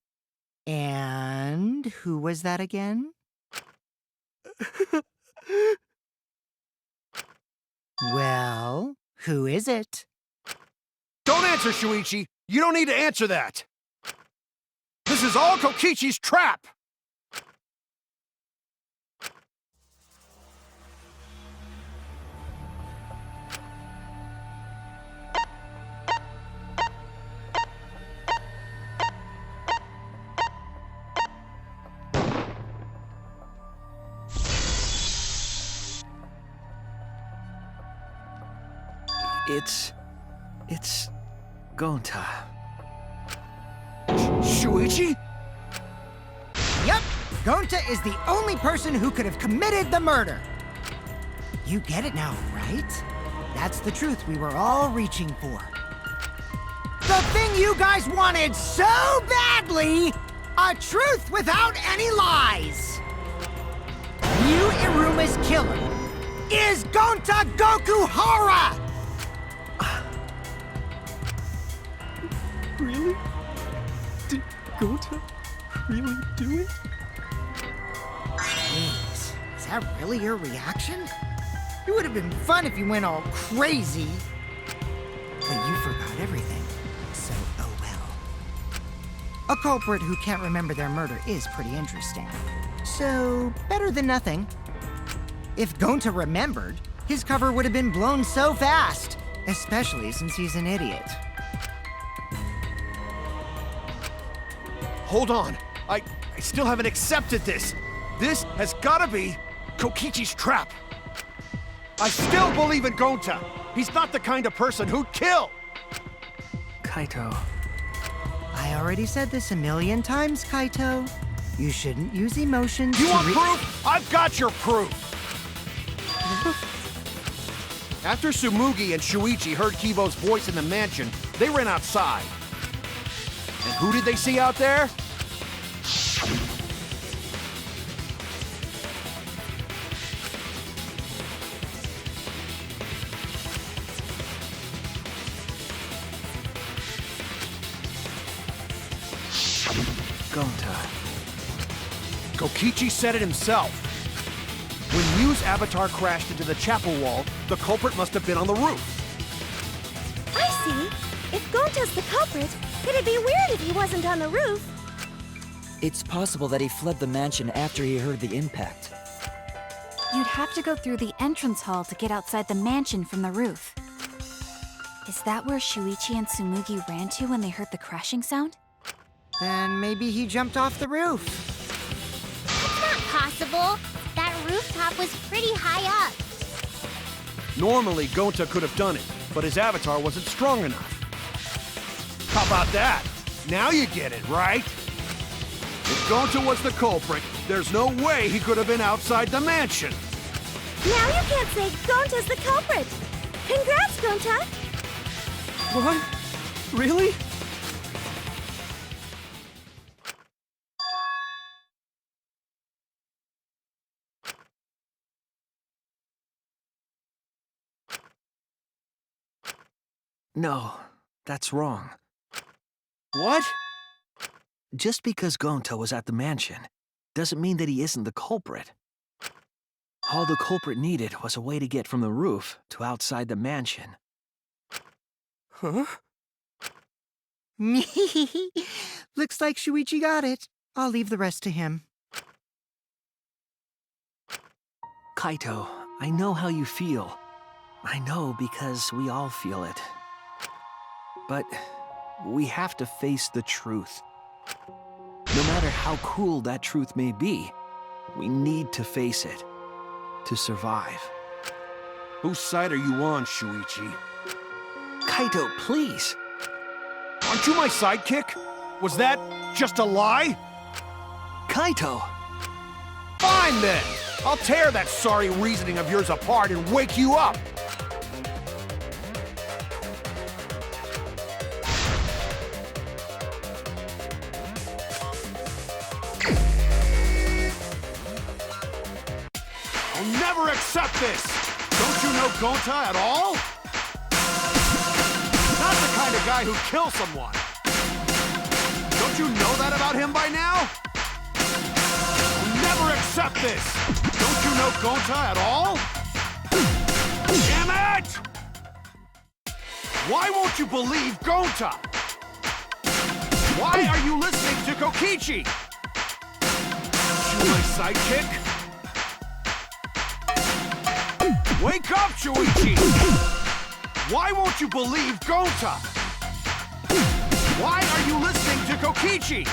And who was that again? Well, who is it? Don't answer, Shuichi! You don't need to answer that! This is all Kokichi's trap! It's Gonta. Shuichi? Yep, Gonta is the only person who could have committed the murder. You get it now, right? That's the truth we were all reaching for. The thing you guys wanted so badly! A truth without any lies! Mew Iruma's killer is Gonta Gokuhara! Really? Did Gonta really do it? Jeez, is that really your reaction? It would have been fun if you went all crazy. But you forgot everything, so oh well. A culprit who can't remember their murder is pretty interesting. So, better than nothing. If Gonta remembered, his cover would have been blown so fast, especially since he's an idiot. Hold on. I still haven't accepted this. This has gotta be Kokichi's trap. I still believe in Gonta. He's not the kind of person who'd kill. Kaito. I already said this a million times, Kaito. You shouldn't use emotions You to want proof? I've got your proof. After Tsumugi and Shuichi heard Kibo's voice in the mansion, they ran outside. And who did they see out there? Gonta. Kokichi said it himself. When Mew's avatar crashed into the chapel wall, the culprit must have been on the roof. I see. If Gonta's the culprit, it'd be weird if he wasn't on the roof. It's possible that he fled the mansion after he heard the impact. You'd have to go through the entrance hall to get outside the mansion from the roof. Is that where Shuichi and Tsumugi ran to when they heard the crashing sound? Then maybe he jumped off the roof. That's not possible. That rooftop was pretty high up. Normally, Gonta could have done it, but his avatar wasn't strong enough. How about that? Now you get it, right? If Gonta was the culprit, there's no way he could have been outside the mansion. Now you can't say Gonta's the culprit. Congrats, Gonta! What? Really? No, that's wrong. What? Just because Gonta was at the mansion doesn't mean that he isn't the culprit. All the culprit needed was a way to get from the roof to outside the mansion. Huh? Looks like Shuichi got it. I'll leave the rest to him. Kaito, I know how you feel. I know because we all feel it. But we have to face the truth. No matter how cruel that truth may be, we need to face it to survive. Whose side are you on, Shuichi? Kaito, please! Aren't you my sidekick? Was that just a lie? Kaito! Fine then! I'll tear that sorry reasoning of yours apart and wake you up! I'll never accept this! Don't you know Gonta at all? Not the kind of guy who kills someone. Don't you know that about him by now? I'll never accept this! Don't you know Gonta at all? Damn it! Why won't you believe Gonta? Why are you listening to Kokichi? You my sidekick? Wake up, Shuichi! Why won't you believe Gonta? Why are you listening to Kokichi?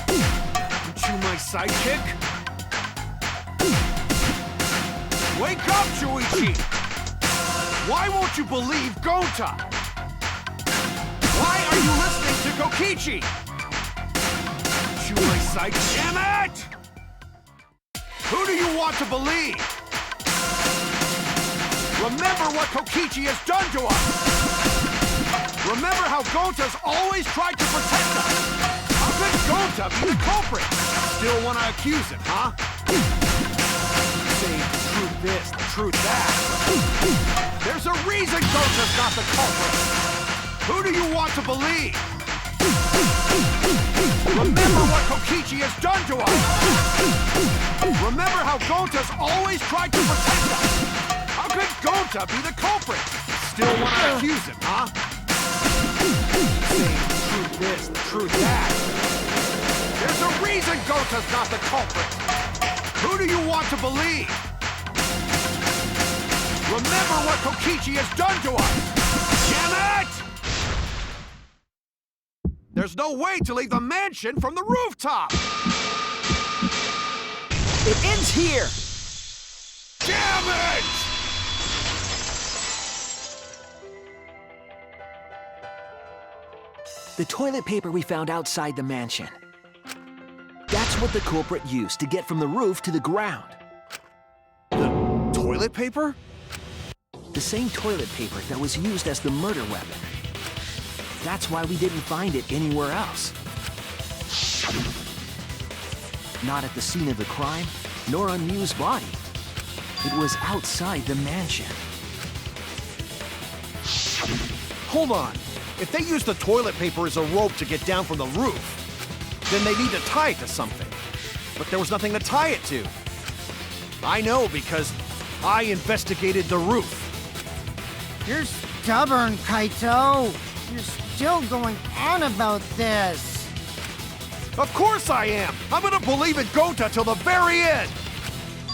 Aren't you my sidekick? Wake up, Shuichi! Why won't you believe Gonta? Why are you listening to Kokichi? Aren't you my sidekick? Damn it! Who do you want to believe? Remember what Kokichi has done to us! Remember how Gonta's always tried to protect us! How could Gonta be the culprit? Still want to accuse him, huh? Say the truth this, the truth that. There's a reason Gonta's not the culprit! Who do you want to believe? Remember what Kokichi has done to us! Remember how Gonta's always tried to protect us! How could Gonta be the culprit? Still want to accuse him, huh? Say the truth this, the truth that. There's a reason Gonta's not the culprit. Who do you want to believe? Remember what Kokichi has done to us! Damn it! There's no way to leave the mansion from the rooftop! It ends here! Damn it! The toilet paper we found outside the mansion. That's what the culprit used to get from the roof to the ground. The toilet paper? The same toilet paper that was used as the murder weapon. That's why we didn't find it anywhere else. Not at the scene of the crime, nor on Miu's body. It was outside the mansion. Hold on. If they use the toilet paper as a rope to get down from the roof, then they need to tie it to something. But there was nothing to tie it to. I know because I investigated the roof. You're stubborn, Kaito. You're still going on about this. Of course I am! I'm gonna believe in Gonta till the very end!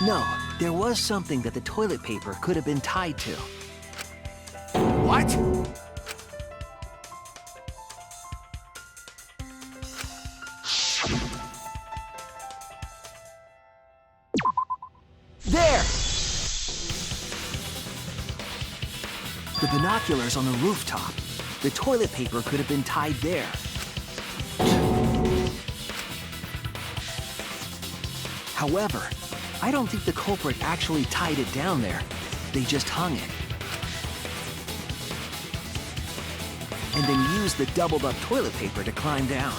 No, there was something that the toilet paper could have been tied to. What? binoculars on the rooftop. The toilet paper could have been tied there. However, I don't think the culprit actually tied it down there. They just hung it. And then used the doubled up toilet paper to climb down.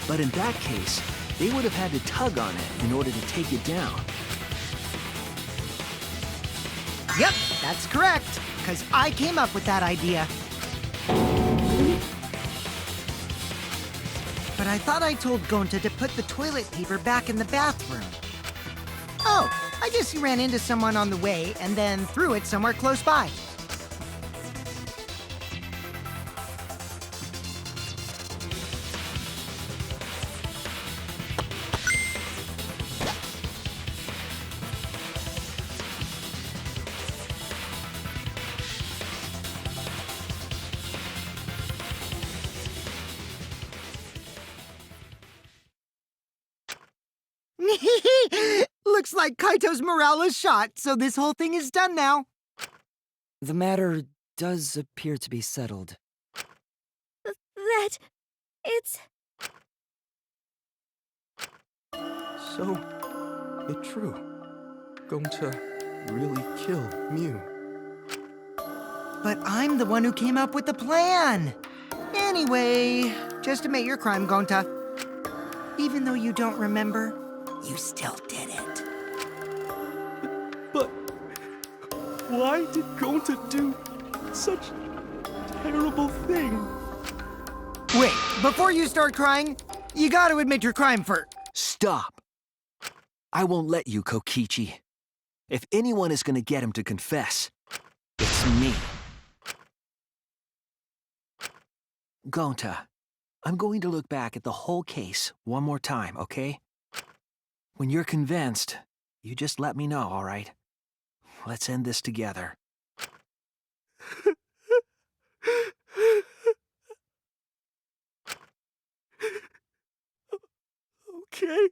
But in that case, they would have had to tug on it in order to take it down. Yep, that's correct, because I came up with that idea. But I thought I told Gonta to put the toilet paper back in the bathroom. Oh, I guess he ran into someone on the way and then threw it somewhere close by. Looks like Kaito's morale is shot, so this whole thing is done now. The matter does appear to be settled. That... it's... So, it's true. Going to really kill Mew. But I'm the one who came up with the plan. Anyway, just admit your crime, Gonta. Even though you don't remember, you still did it. But why did Gonta do such a terrible thing? Wait, before you start crying, you gotta admit your crime first. Stop. I won't let you, Kokichi. If anyone is gonna get him to confess, it's me. Gonta, I'm going to look back at the whole case one more time, okay? When you're convinced, you just let me know, all right? Let's end this together. Okay.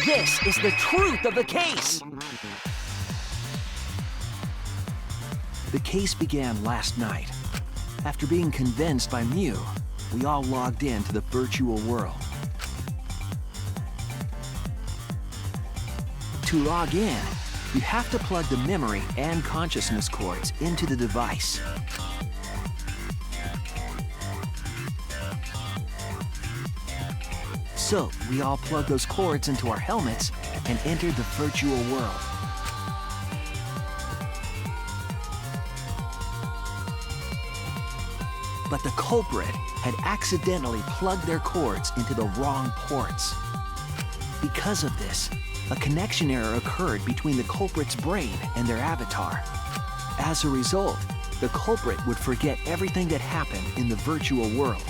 This is the truth of the case! The case began last night. After being convinced by Mew, we all logged in to the virtual world. To log in, you have to plug the memory and consciousness cords into the device. So, we all plugged those cords into our helmets and entered the virtual world. But the culprit had accidentally plugged their cords into the wrong ports. Because of this, a connection error occurred between the culprit's brain and their avatar. As a result, the culprit would forget everything that happened in the virtual world.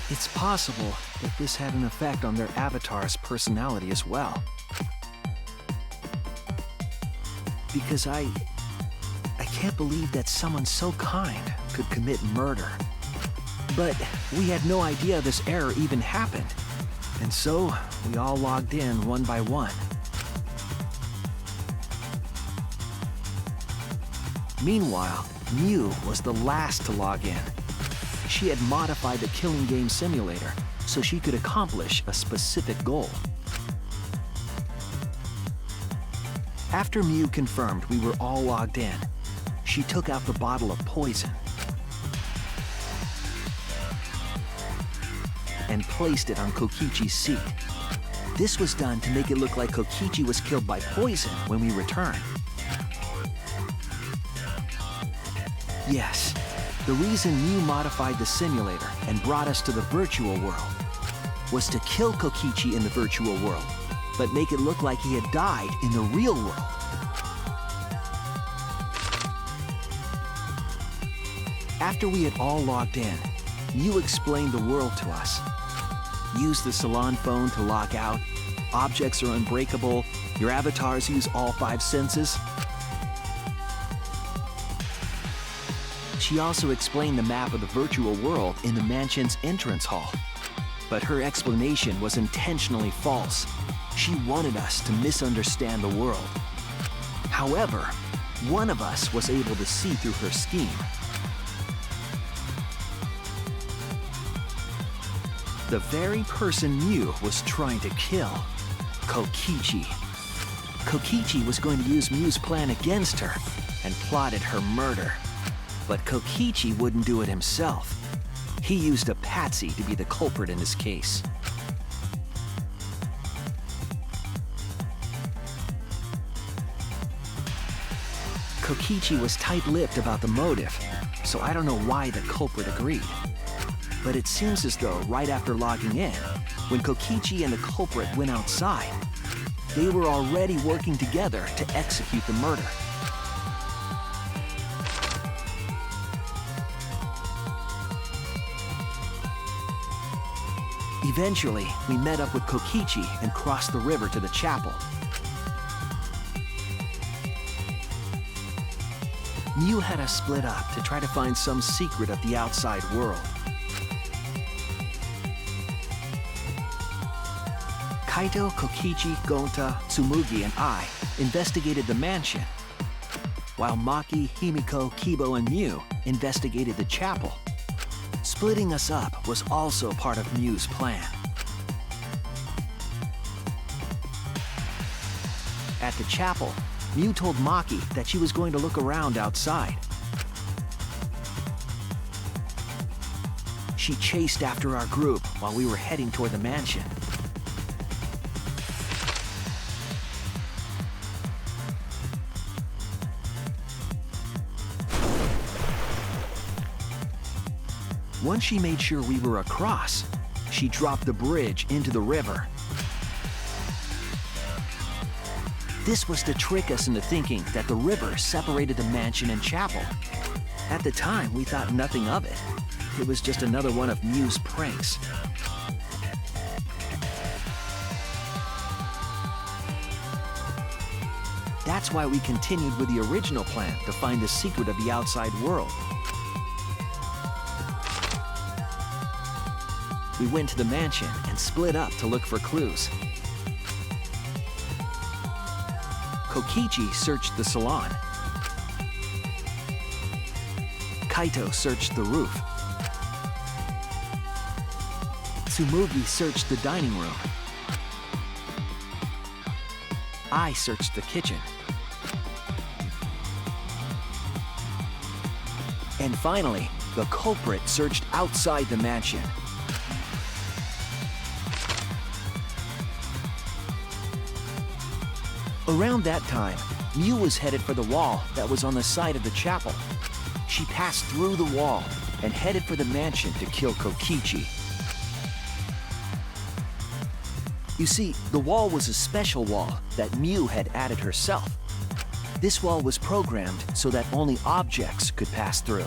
It's possible that this had an effect on their avatar's personality as well. Because I can't believe that someone so kind could commit murder. But we had no idea this error even happened. And so, we all logged in one by one. Meanwhile, Mew was the last to log in. She had modified the killing game simulator so she could accomplish a specific goal. After Mew confirmed we were all logged in, she took out the bottle of poison and placed it on Kokichi's seat. This was done to make it look like Kokichi was killed by poison when we returned. Yes, the reason Mew modified the simulator and brought us to the virtual world was to kill Kokichi in the virtual world, but make it look like he had died in the real world. After we had all logged in, Mew explained the world to us. Use the salon phone to log out, objects are unbreakable, your avatars use all 5 senses. She also explained the map of the virtual world in the mansion's entrance hall. But her explanation was intentionally false. She wanted us to misunderstand the world. However, one of us was able to see through her scheme. The very person Mew was trying to kill, Kokichi. Kokichi was going to use Mew's plan against her and plotted her murder. But Kokichi wouldn't do it himself. He used a patsy to be the culprit in this case. Kokichi was tight-lipped about the motive, so I don't know why the culprit agreed. But it seems as though right after logging in, when Kokichi and the culprit went outside, they were already working together to execute the murder. Eventually, we met up with Kokichi and crossed the river to the chapel. Mew had us split up to try to find some secret of the outside world. Kaito, Kokichi, Gonta, Tsumugi, and I investigated the mansion, while Maki, Himiko, Kibo, and Mew investigated the chapel. Splitting us up was also part of Mew's plan. At the chapel, Mew told Maki that she was going to look around outside. She chased after our group while we were heading toward the mansion. Once she made sure we were across, she dropped the bridge into the river. This was to trick us into thinking that the river separated the mansion and chapel. At the time, we thought nothing of it. It was just another one of Mew's pranks. That's why we continued with the original plan to find the secret of the outside world. we went to the mansion and split up to look for clues. Kokichi searched the salon. Kaito searched the roof. Tsumugi searched the dining room. I searched the kitchen. And finally, the culprit searched outside the mansion. Around that time, Mew was headed for the wall that was on the side of the chapel. She passed through the wall and headed for the mansion to kill Kokichi. You see, the wall was a special wall that Mew had added herself. This wall was programmed so that only objects could pass through.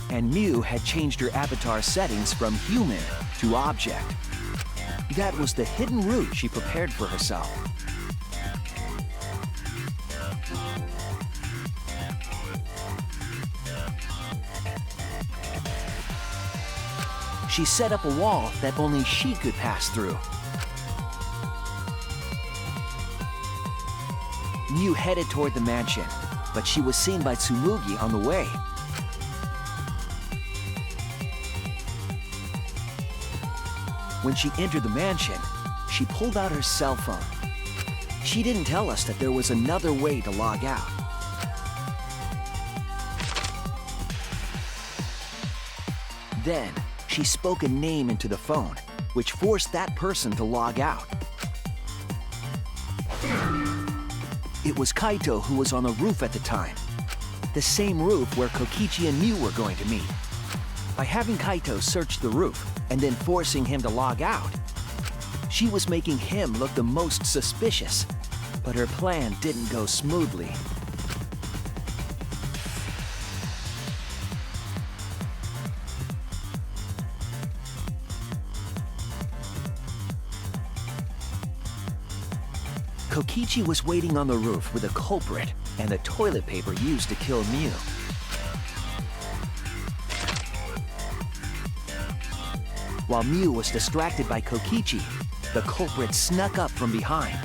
And Mew had changed her avatar settings from human to object. That was the hidden route she prepared for herself. She set up a wall that only she could pass through. Mew headed toward the mansion, but she was seen by Tsumugi on the way. When she entered the mansion, she pulled out her cell phone. She didn't tell us that there was another way to log out. Then, she spoke a name into the phone, which forced that person to log out. It was Kaito who was on the roof at the time. The same roof where Kokichi and Mew were going to meet. By having Kaito search the roof and then forcing him to log out, she was making him look the most suspicious, but her plan didn't go smoothly. Kokichi was waiting on the roof with a culprit and the toilet paper used to kill Mew. While Mew was distracted by Kokichi, the culprit snuck up from behind.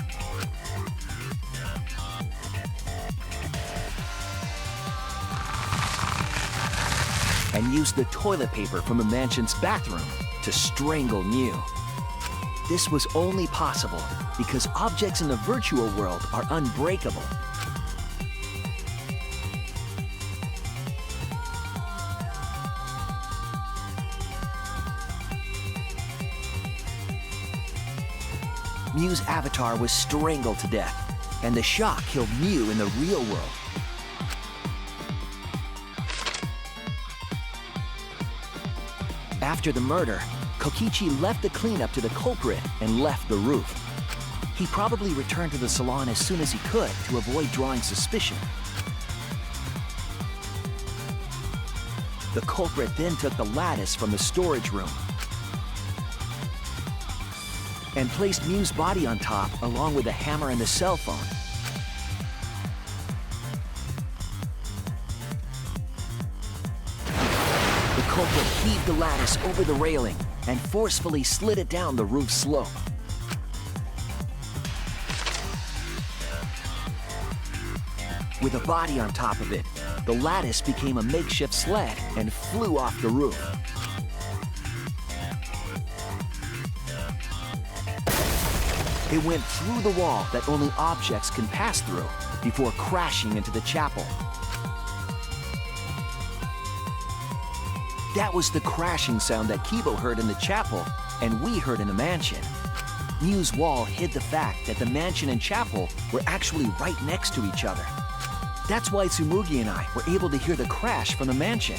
And used the toilet paper from the mansion's bathroom to strangle Mew. This was only possible because objects in the virtual world are unbreakable. Mew's avatar was strangled to death, and the shock killed Mew in the real world. After the murder, Kokichi left the cleanup to the culprit and left the roof. He probably returned to the salon as soon as he could to avoid drawing suspicion. The culprit then took the lattice from the storage room and placed Mew's body on top along with the hammer and the cell phone. The culprit heaved the lattice over the railing and forcefully slid it down the roof slope. With a body on top of it, the lattice became a makeshift sled and flew off the roof. It went through the wall that only objects can pass through before crashing into the chapel. That was the crashing sound that Kibo heard in the chapel and we heard in the mansion. Mew's wall hid the fact that the mansion and chapel were actually right next to each other. That's why Tsumugi and I were able to hear the crash from the mansion.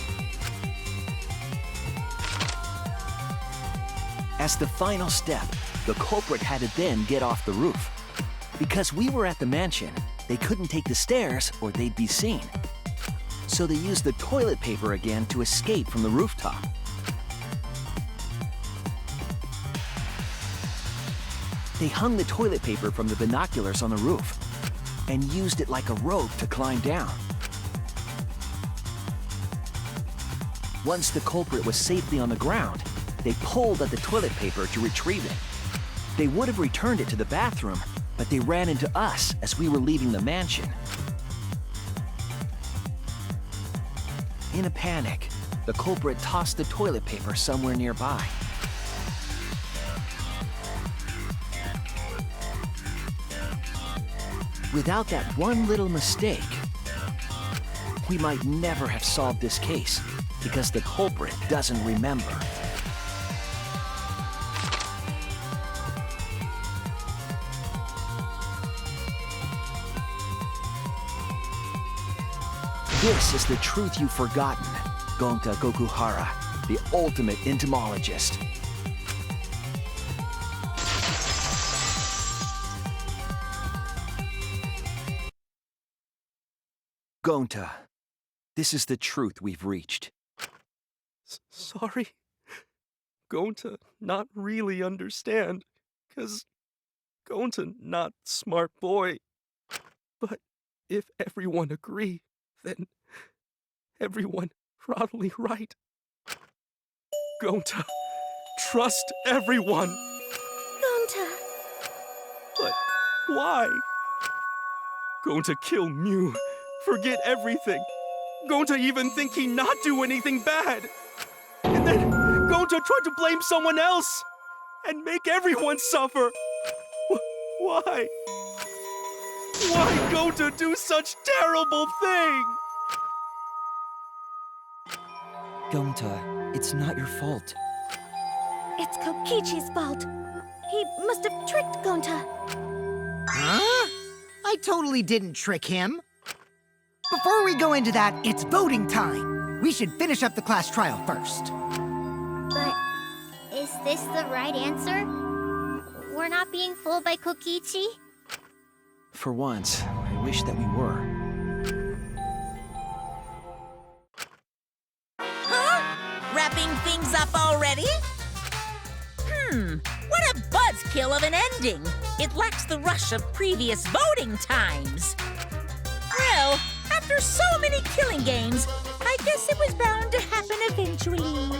As the final step, the culprit had to then get off the roof. Because we were at the mansion, they couldn't take the stairs or they'd be seen. So they used the toilet paper again to escape from the rooftop. They hung the toilet paper from the binoculars on the roof and used it like a rope to climb down. Once the culprit was safely on the ground, They pulled at the toilet paper to retrieve it. They would have returned it to the bathroom, but they ran into us as we were leaving the mansion. In a panic, the culprit tossed the toilet paper somewhere nearby. Without that one little mistake, we might never have solved this case because the culprit doesn't remember. This is the truth you've forgotten, Gonta Gokuhara, the ultimate entomologist. Gonta, this is the truth we've reached. Sorry. Gonta not really understand, 'cause Gonta not smart boy. But if everyone agree, then everyone probably right. Gonta, trust everyone. Gonta. But why? Gonta kill Mew, forget everything. Gonta even think he not do anything bad. And then Gonta try to blame someone else and make everyone suffer. Why? Why Gonta do such terrible thing? Gonta, it's not your fault. It's Kokichi's fault. He must have tricked Gonta. Huh? I totally didn't trick him. Before we go into that, it's voting time. We should finish up the class trial first. But is this the right answer? We're not being fooled by Kokichi? For once, I wish that we were. Huh? Wrapping things up already? What a buzzkill of an ending! It lacks the rush of previous voting times. Well, after so many killing games, I guess it was bound to happen eventually.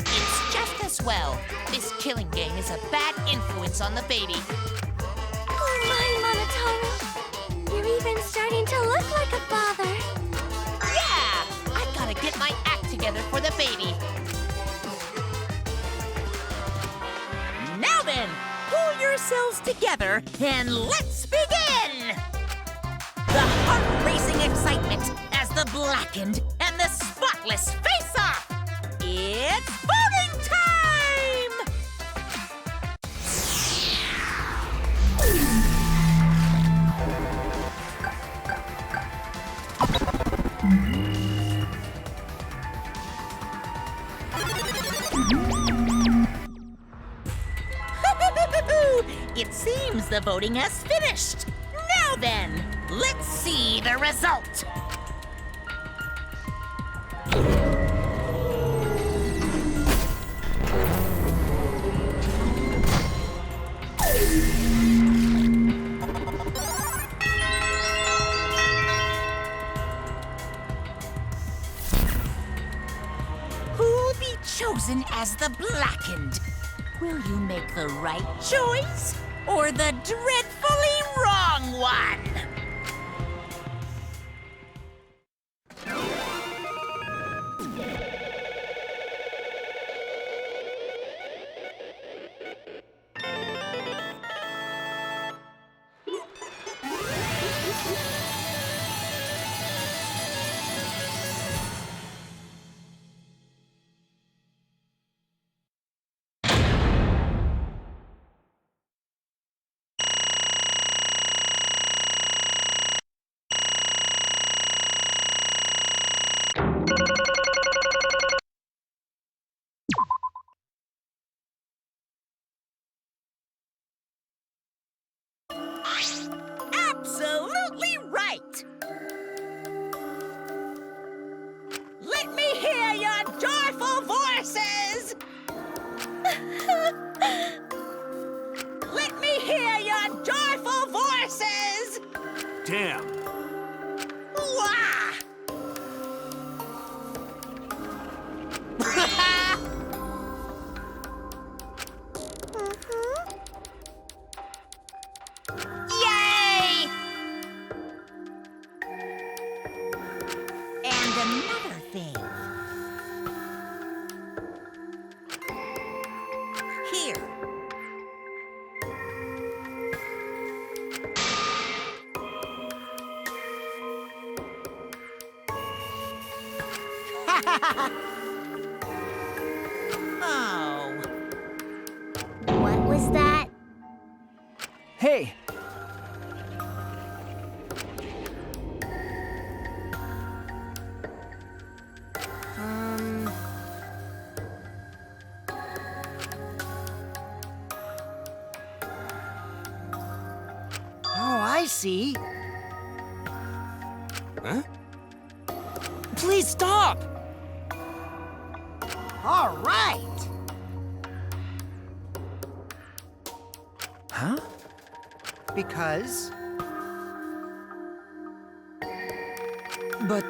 It's just as well. This killing game is a bad influence on the baby. Oh my, Monotaro. You're even starting to look like a father. Yeah! I gotta get my act together for the baby. Now then, pull yourselves together and let's begin! The heart-racing excitement as the blackened and the spotless face off! It's voting time! It seems the voting has finished. Now then, let's see the result. Who'll be chosen as the blackened? Will you make the right choice or the dreadfully wrong one? Absolutely right! Let me hear your joyful voices! Let me hear your joyful voices! Damn. Wah! Here. Oh. What was that? Hey! Oh, I see. Huh? Please stop! All right. Huh? Because But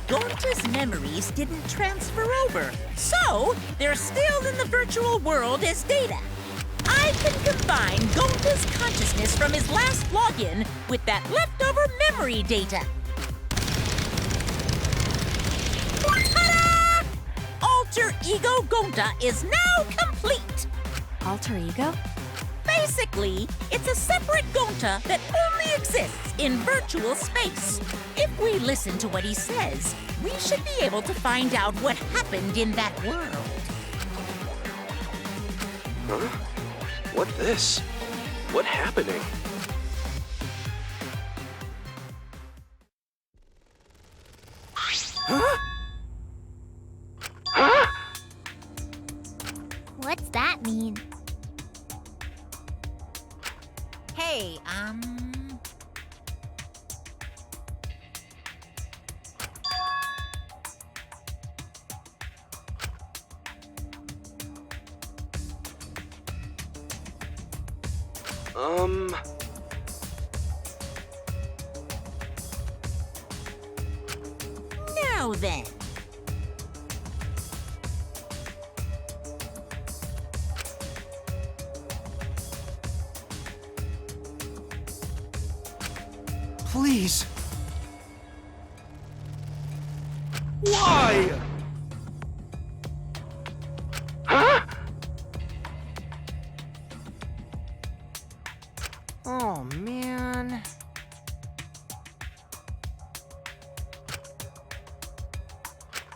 Gonta's memories didn't transfer over, so they're still in the virtual world as data. I can combine Gonta's consciousness from his last login with that leftover memory data. Ta-da! Alter Ego Gonta is now complete. Alter ego? Basically, it's a separate Gonta that only exists in virtual space. If we listen to what he says, we should be able to find out what happened in that world. Huh? What this? What happening? Huh? Huh? What's that mean? Hey, Now then. Please. Why? Huh? oh man.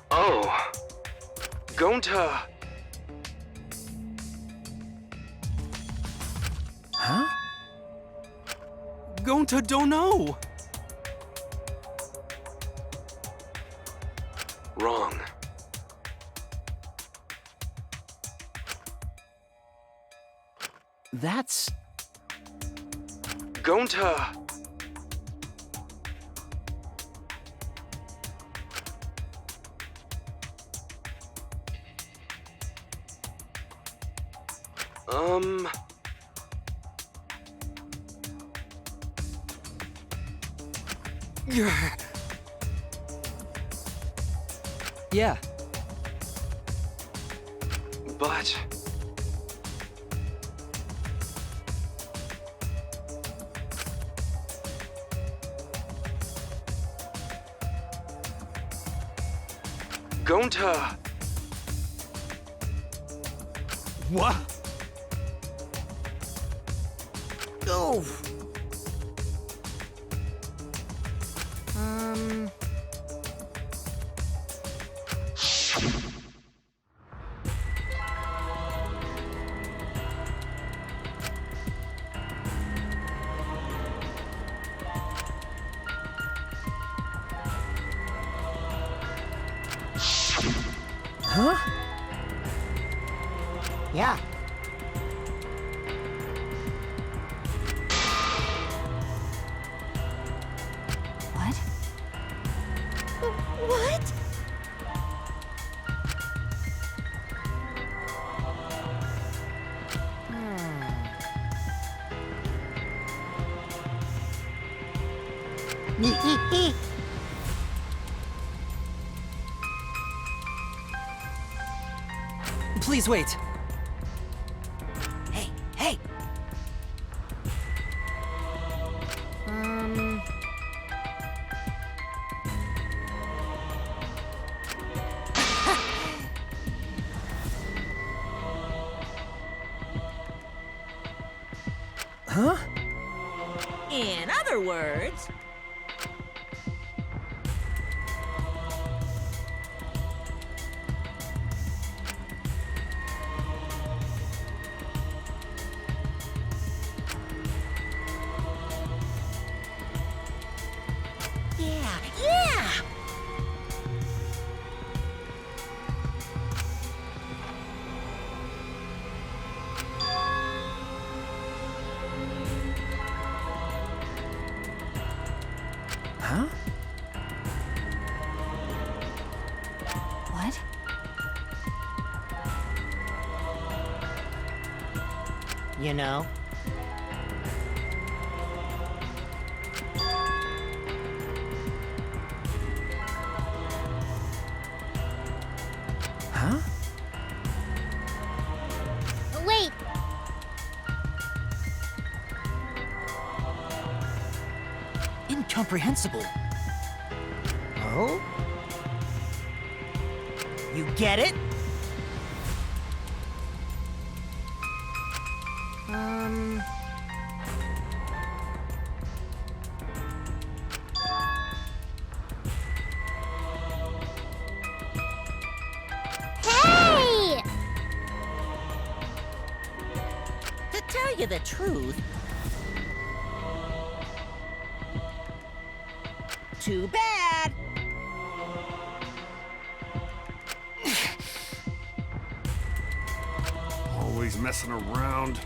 Oh. Gonta. Huh? Gonta don't know. Wrong. That's... Gonta. Yeah. But... Gonta. What? Oh. Huh? Yeah. What? What? Please wait. Hey, hey. In other words, yeah! Huh? What? You know? Huh? Wait! Incomprehensible. Oh? You get it? Hey! To tell you the truth, too bad. Always messing around.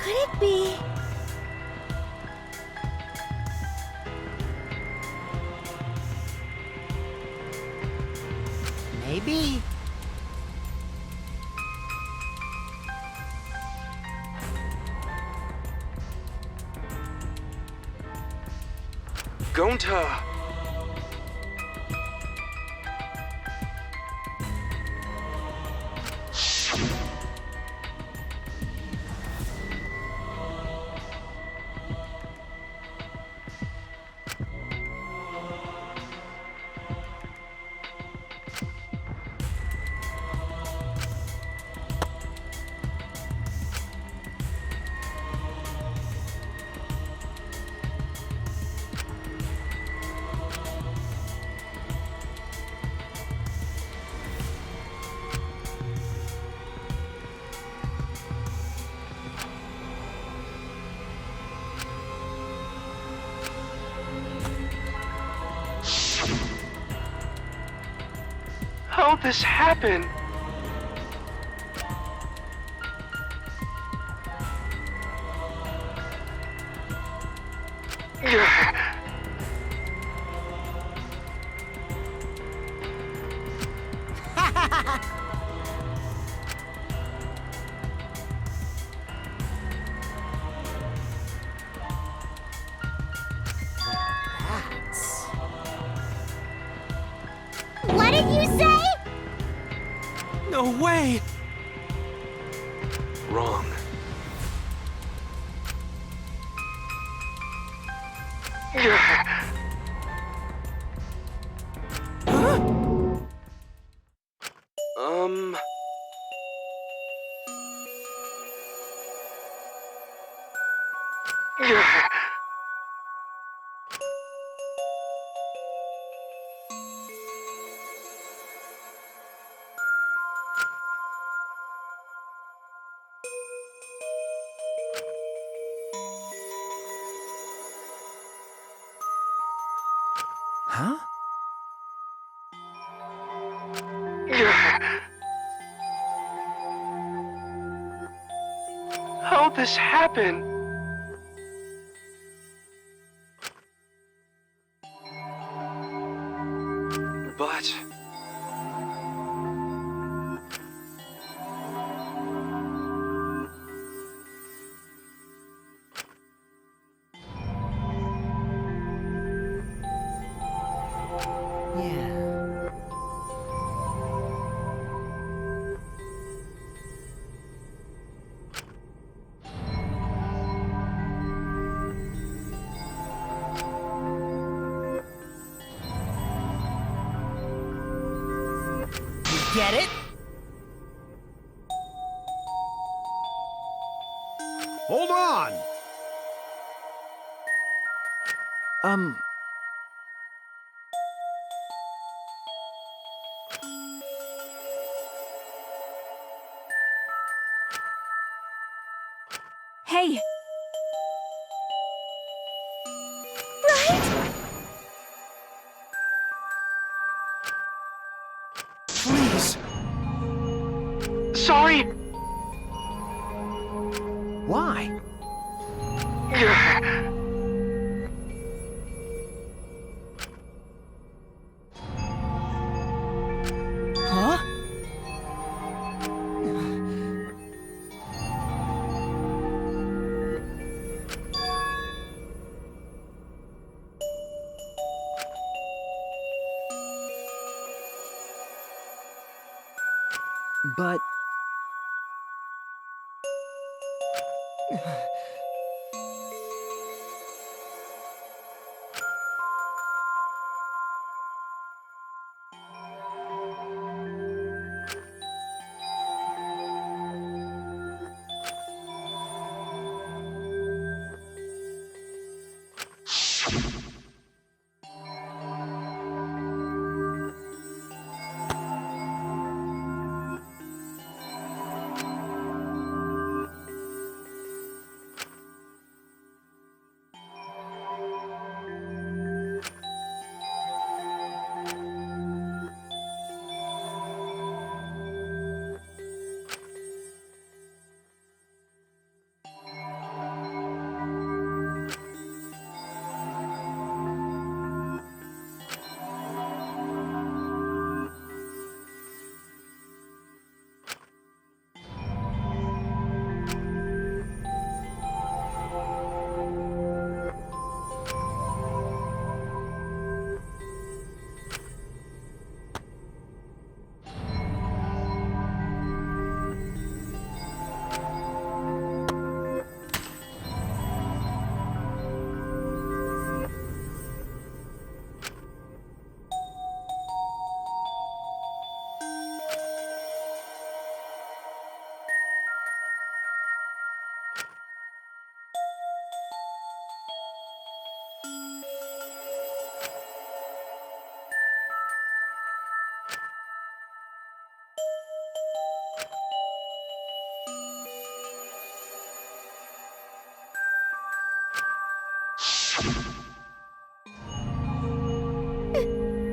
Could it be? Maybe. Gonta! How'd this happen? What did you say? No way! Wrong. Huh? How'd this happen? But... Yeah. You get it? Hold on! Hey! Please! Sorry! Why? Huh? But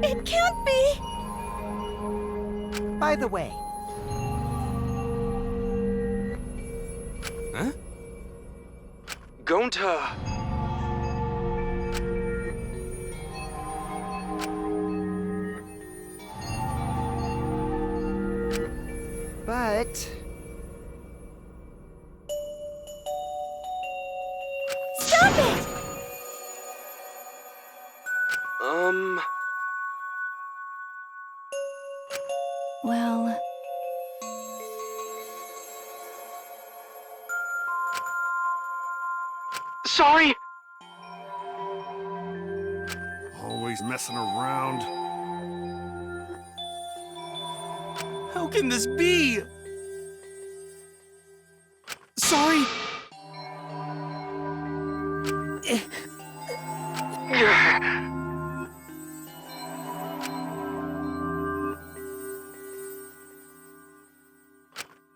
It can't be! By the way, Huh? Gonta... but... Stop it! Well, Sorry! Always messing around. How can this be? Sorry!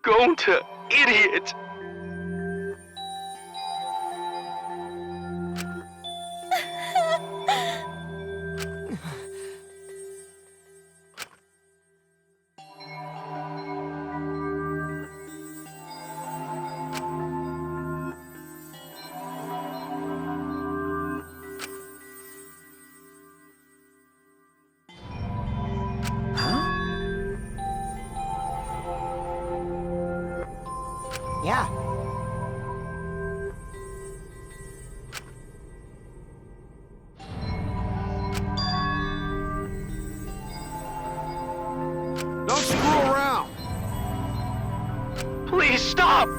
Gonta, idiot! Yeah. Don't screw around! Please stop!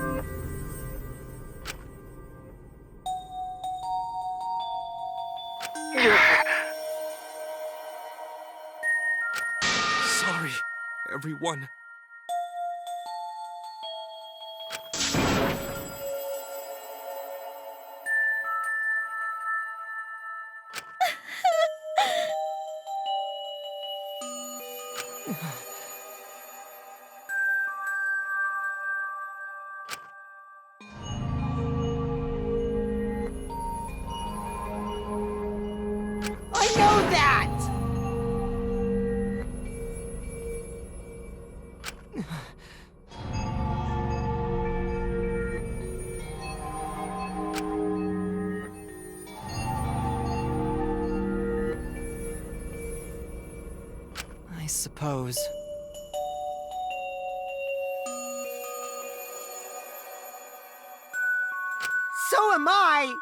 Sorry, everyone. I know that! I suppose. So am I!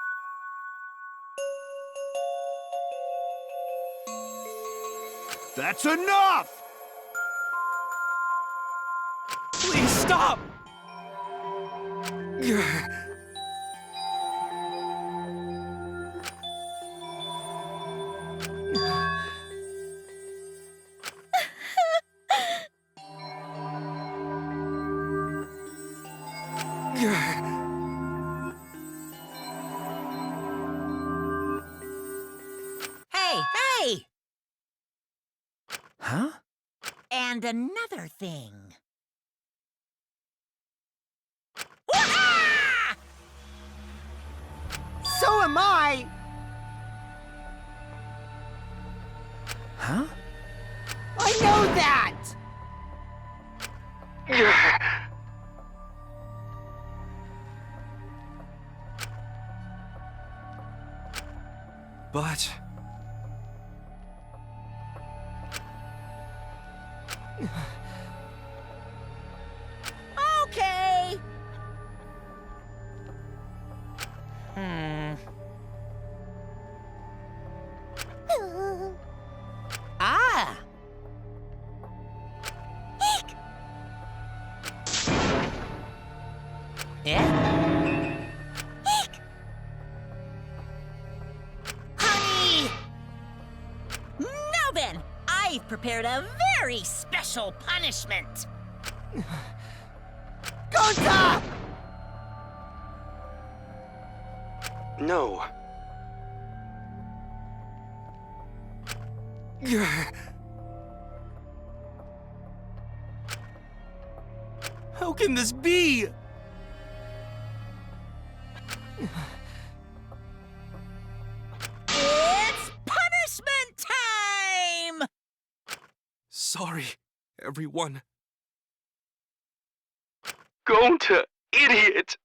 That's enough! Please stop! Hey, hey! Huh? And another thing. Wah-ha! So am I! Huh? I know that! But Okay. Ah. Eh? Honey! Now then, I've prepared a very special punishment. Gonta! no. How can this be? It's punishment time! Sorry, everyone. Going to idiot!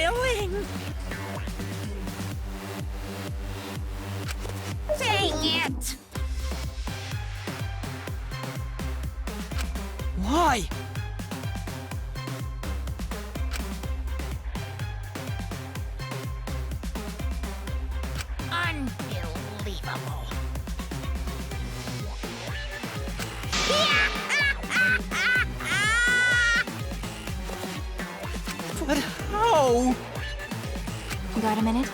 doing? Dang it! Why? Unbelievable. But how? Got a minute?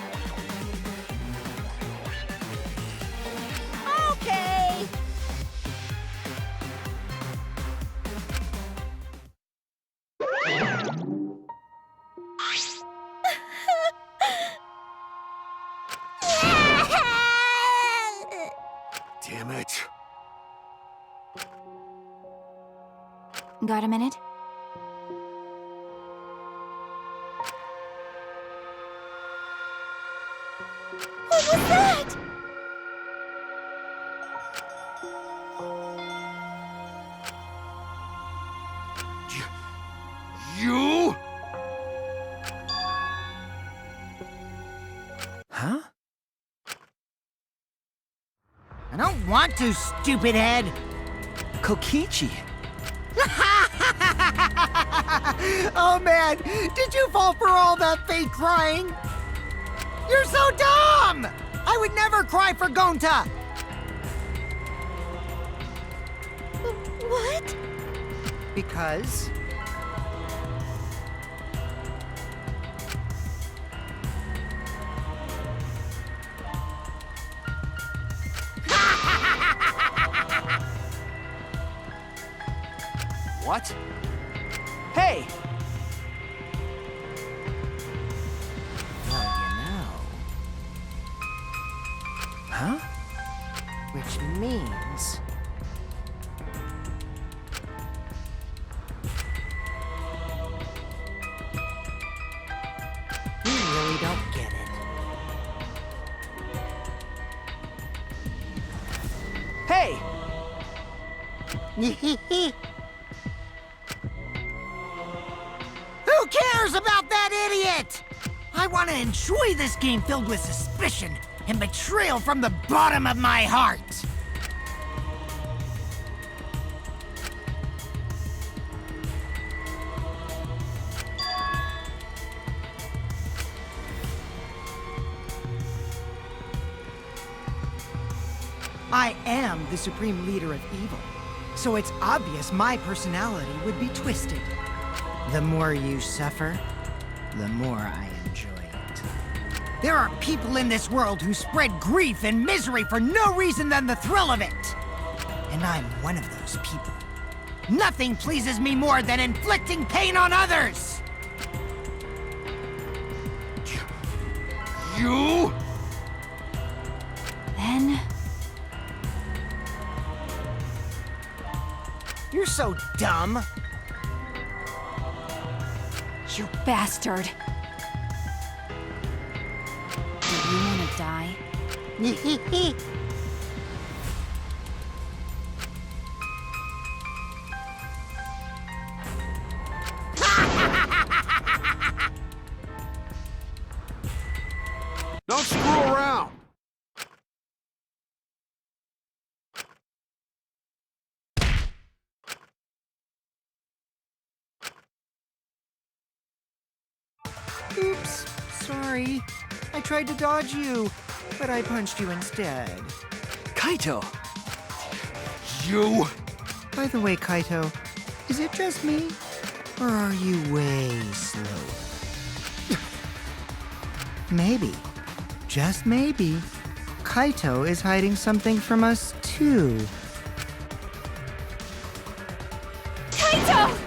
Okay. Damn it. Got a minute? What was that? You? Huh? I don't want to, stupid head. Kokichi! Oh man, did you fall for all that fake crying? You're so dumb! I would never cry for Gonta! What? Because... What? Hey! Well, you know. Huh? Which means... you really don't get it. Hey! Who cares about that idiot? I want to enjoy this game filled with suspicion and betrayal from the bottom of my heart. I am the supreme leader of evil, so it's obvious my personality would be twisted. The more you suffer, the more I enjoy it. There are people in this world who spread grief and misery for no reason than the thrill of it. And I'm one of those people. Nothing pleases me more than inflicting pain on others! You? Then... You're so dumb. You bastard! Do you want to die? Don't screw around! Oops, sorry. I tried to dodge you, but I punched you instead. Kaito! You? By the way, Kaito, is it just me? Or are you way slower? Maybe, just maybe, Kaito is hiding something from us too. Kaito!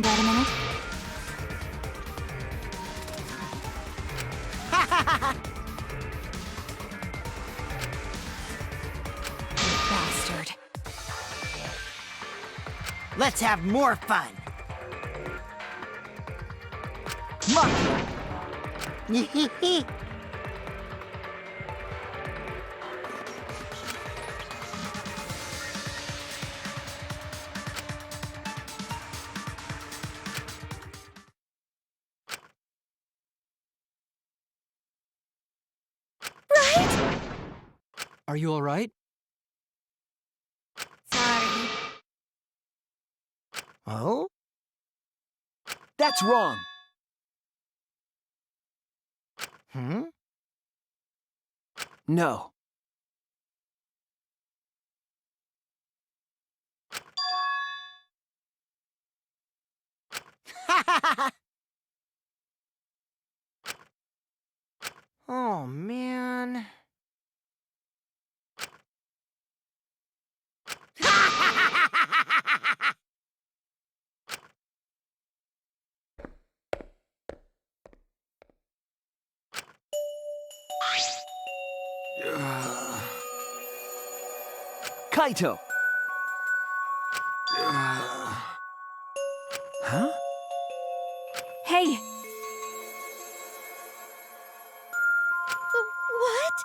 Got a minute? You bastard. Let's have more fun. Monkey. Are you alright? Sorry. Oh? That's wrong. Hmm? No. Oh, man. Kaito! Huh? Hey! What?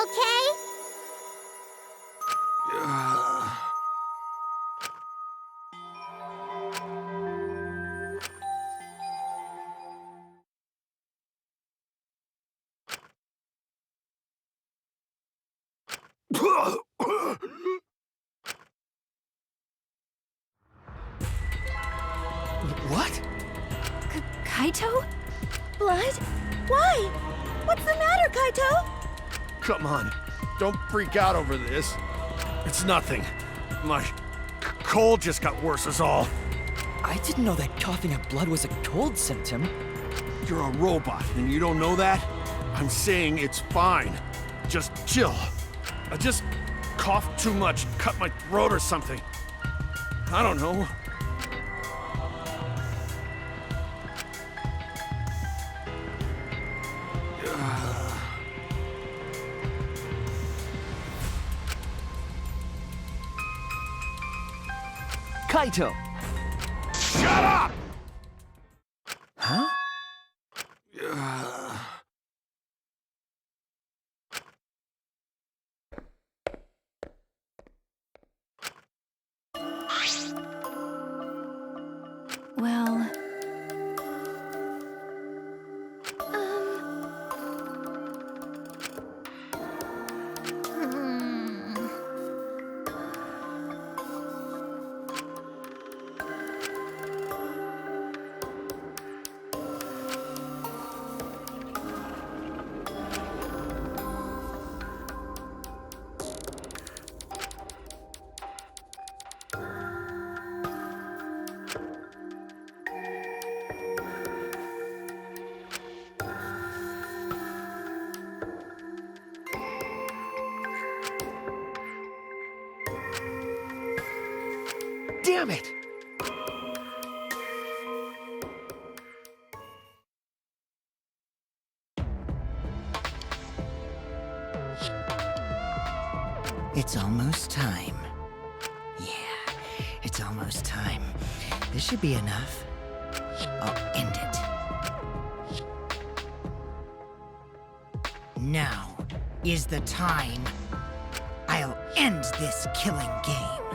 Okay? What? Kaito? Blood? Why? What's the matter, Kaito? Come on, don't freak out over this. It's nothing. My cold just got worse is all. I didn't know that coughing up blood was a cold symptom. You're a robot and you don't know that? I'm saying it's fine. Just chill. I just coughed too much, cut my throat or something. I don't know. Kaito! Shut up! Huh? Well, Damn it! It's almost time. Yeah, it's almost time. This should be enough. I'll end it. Now is the time. I'll end this killing game.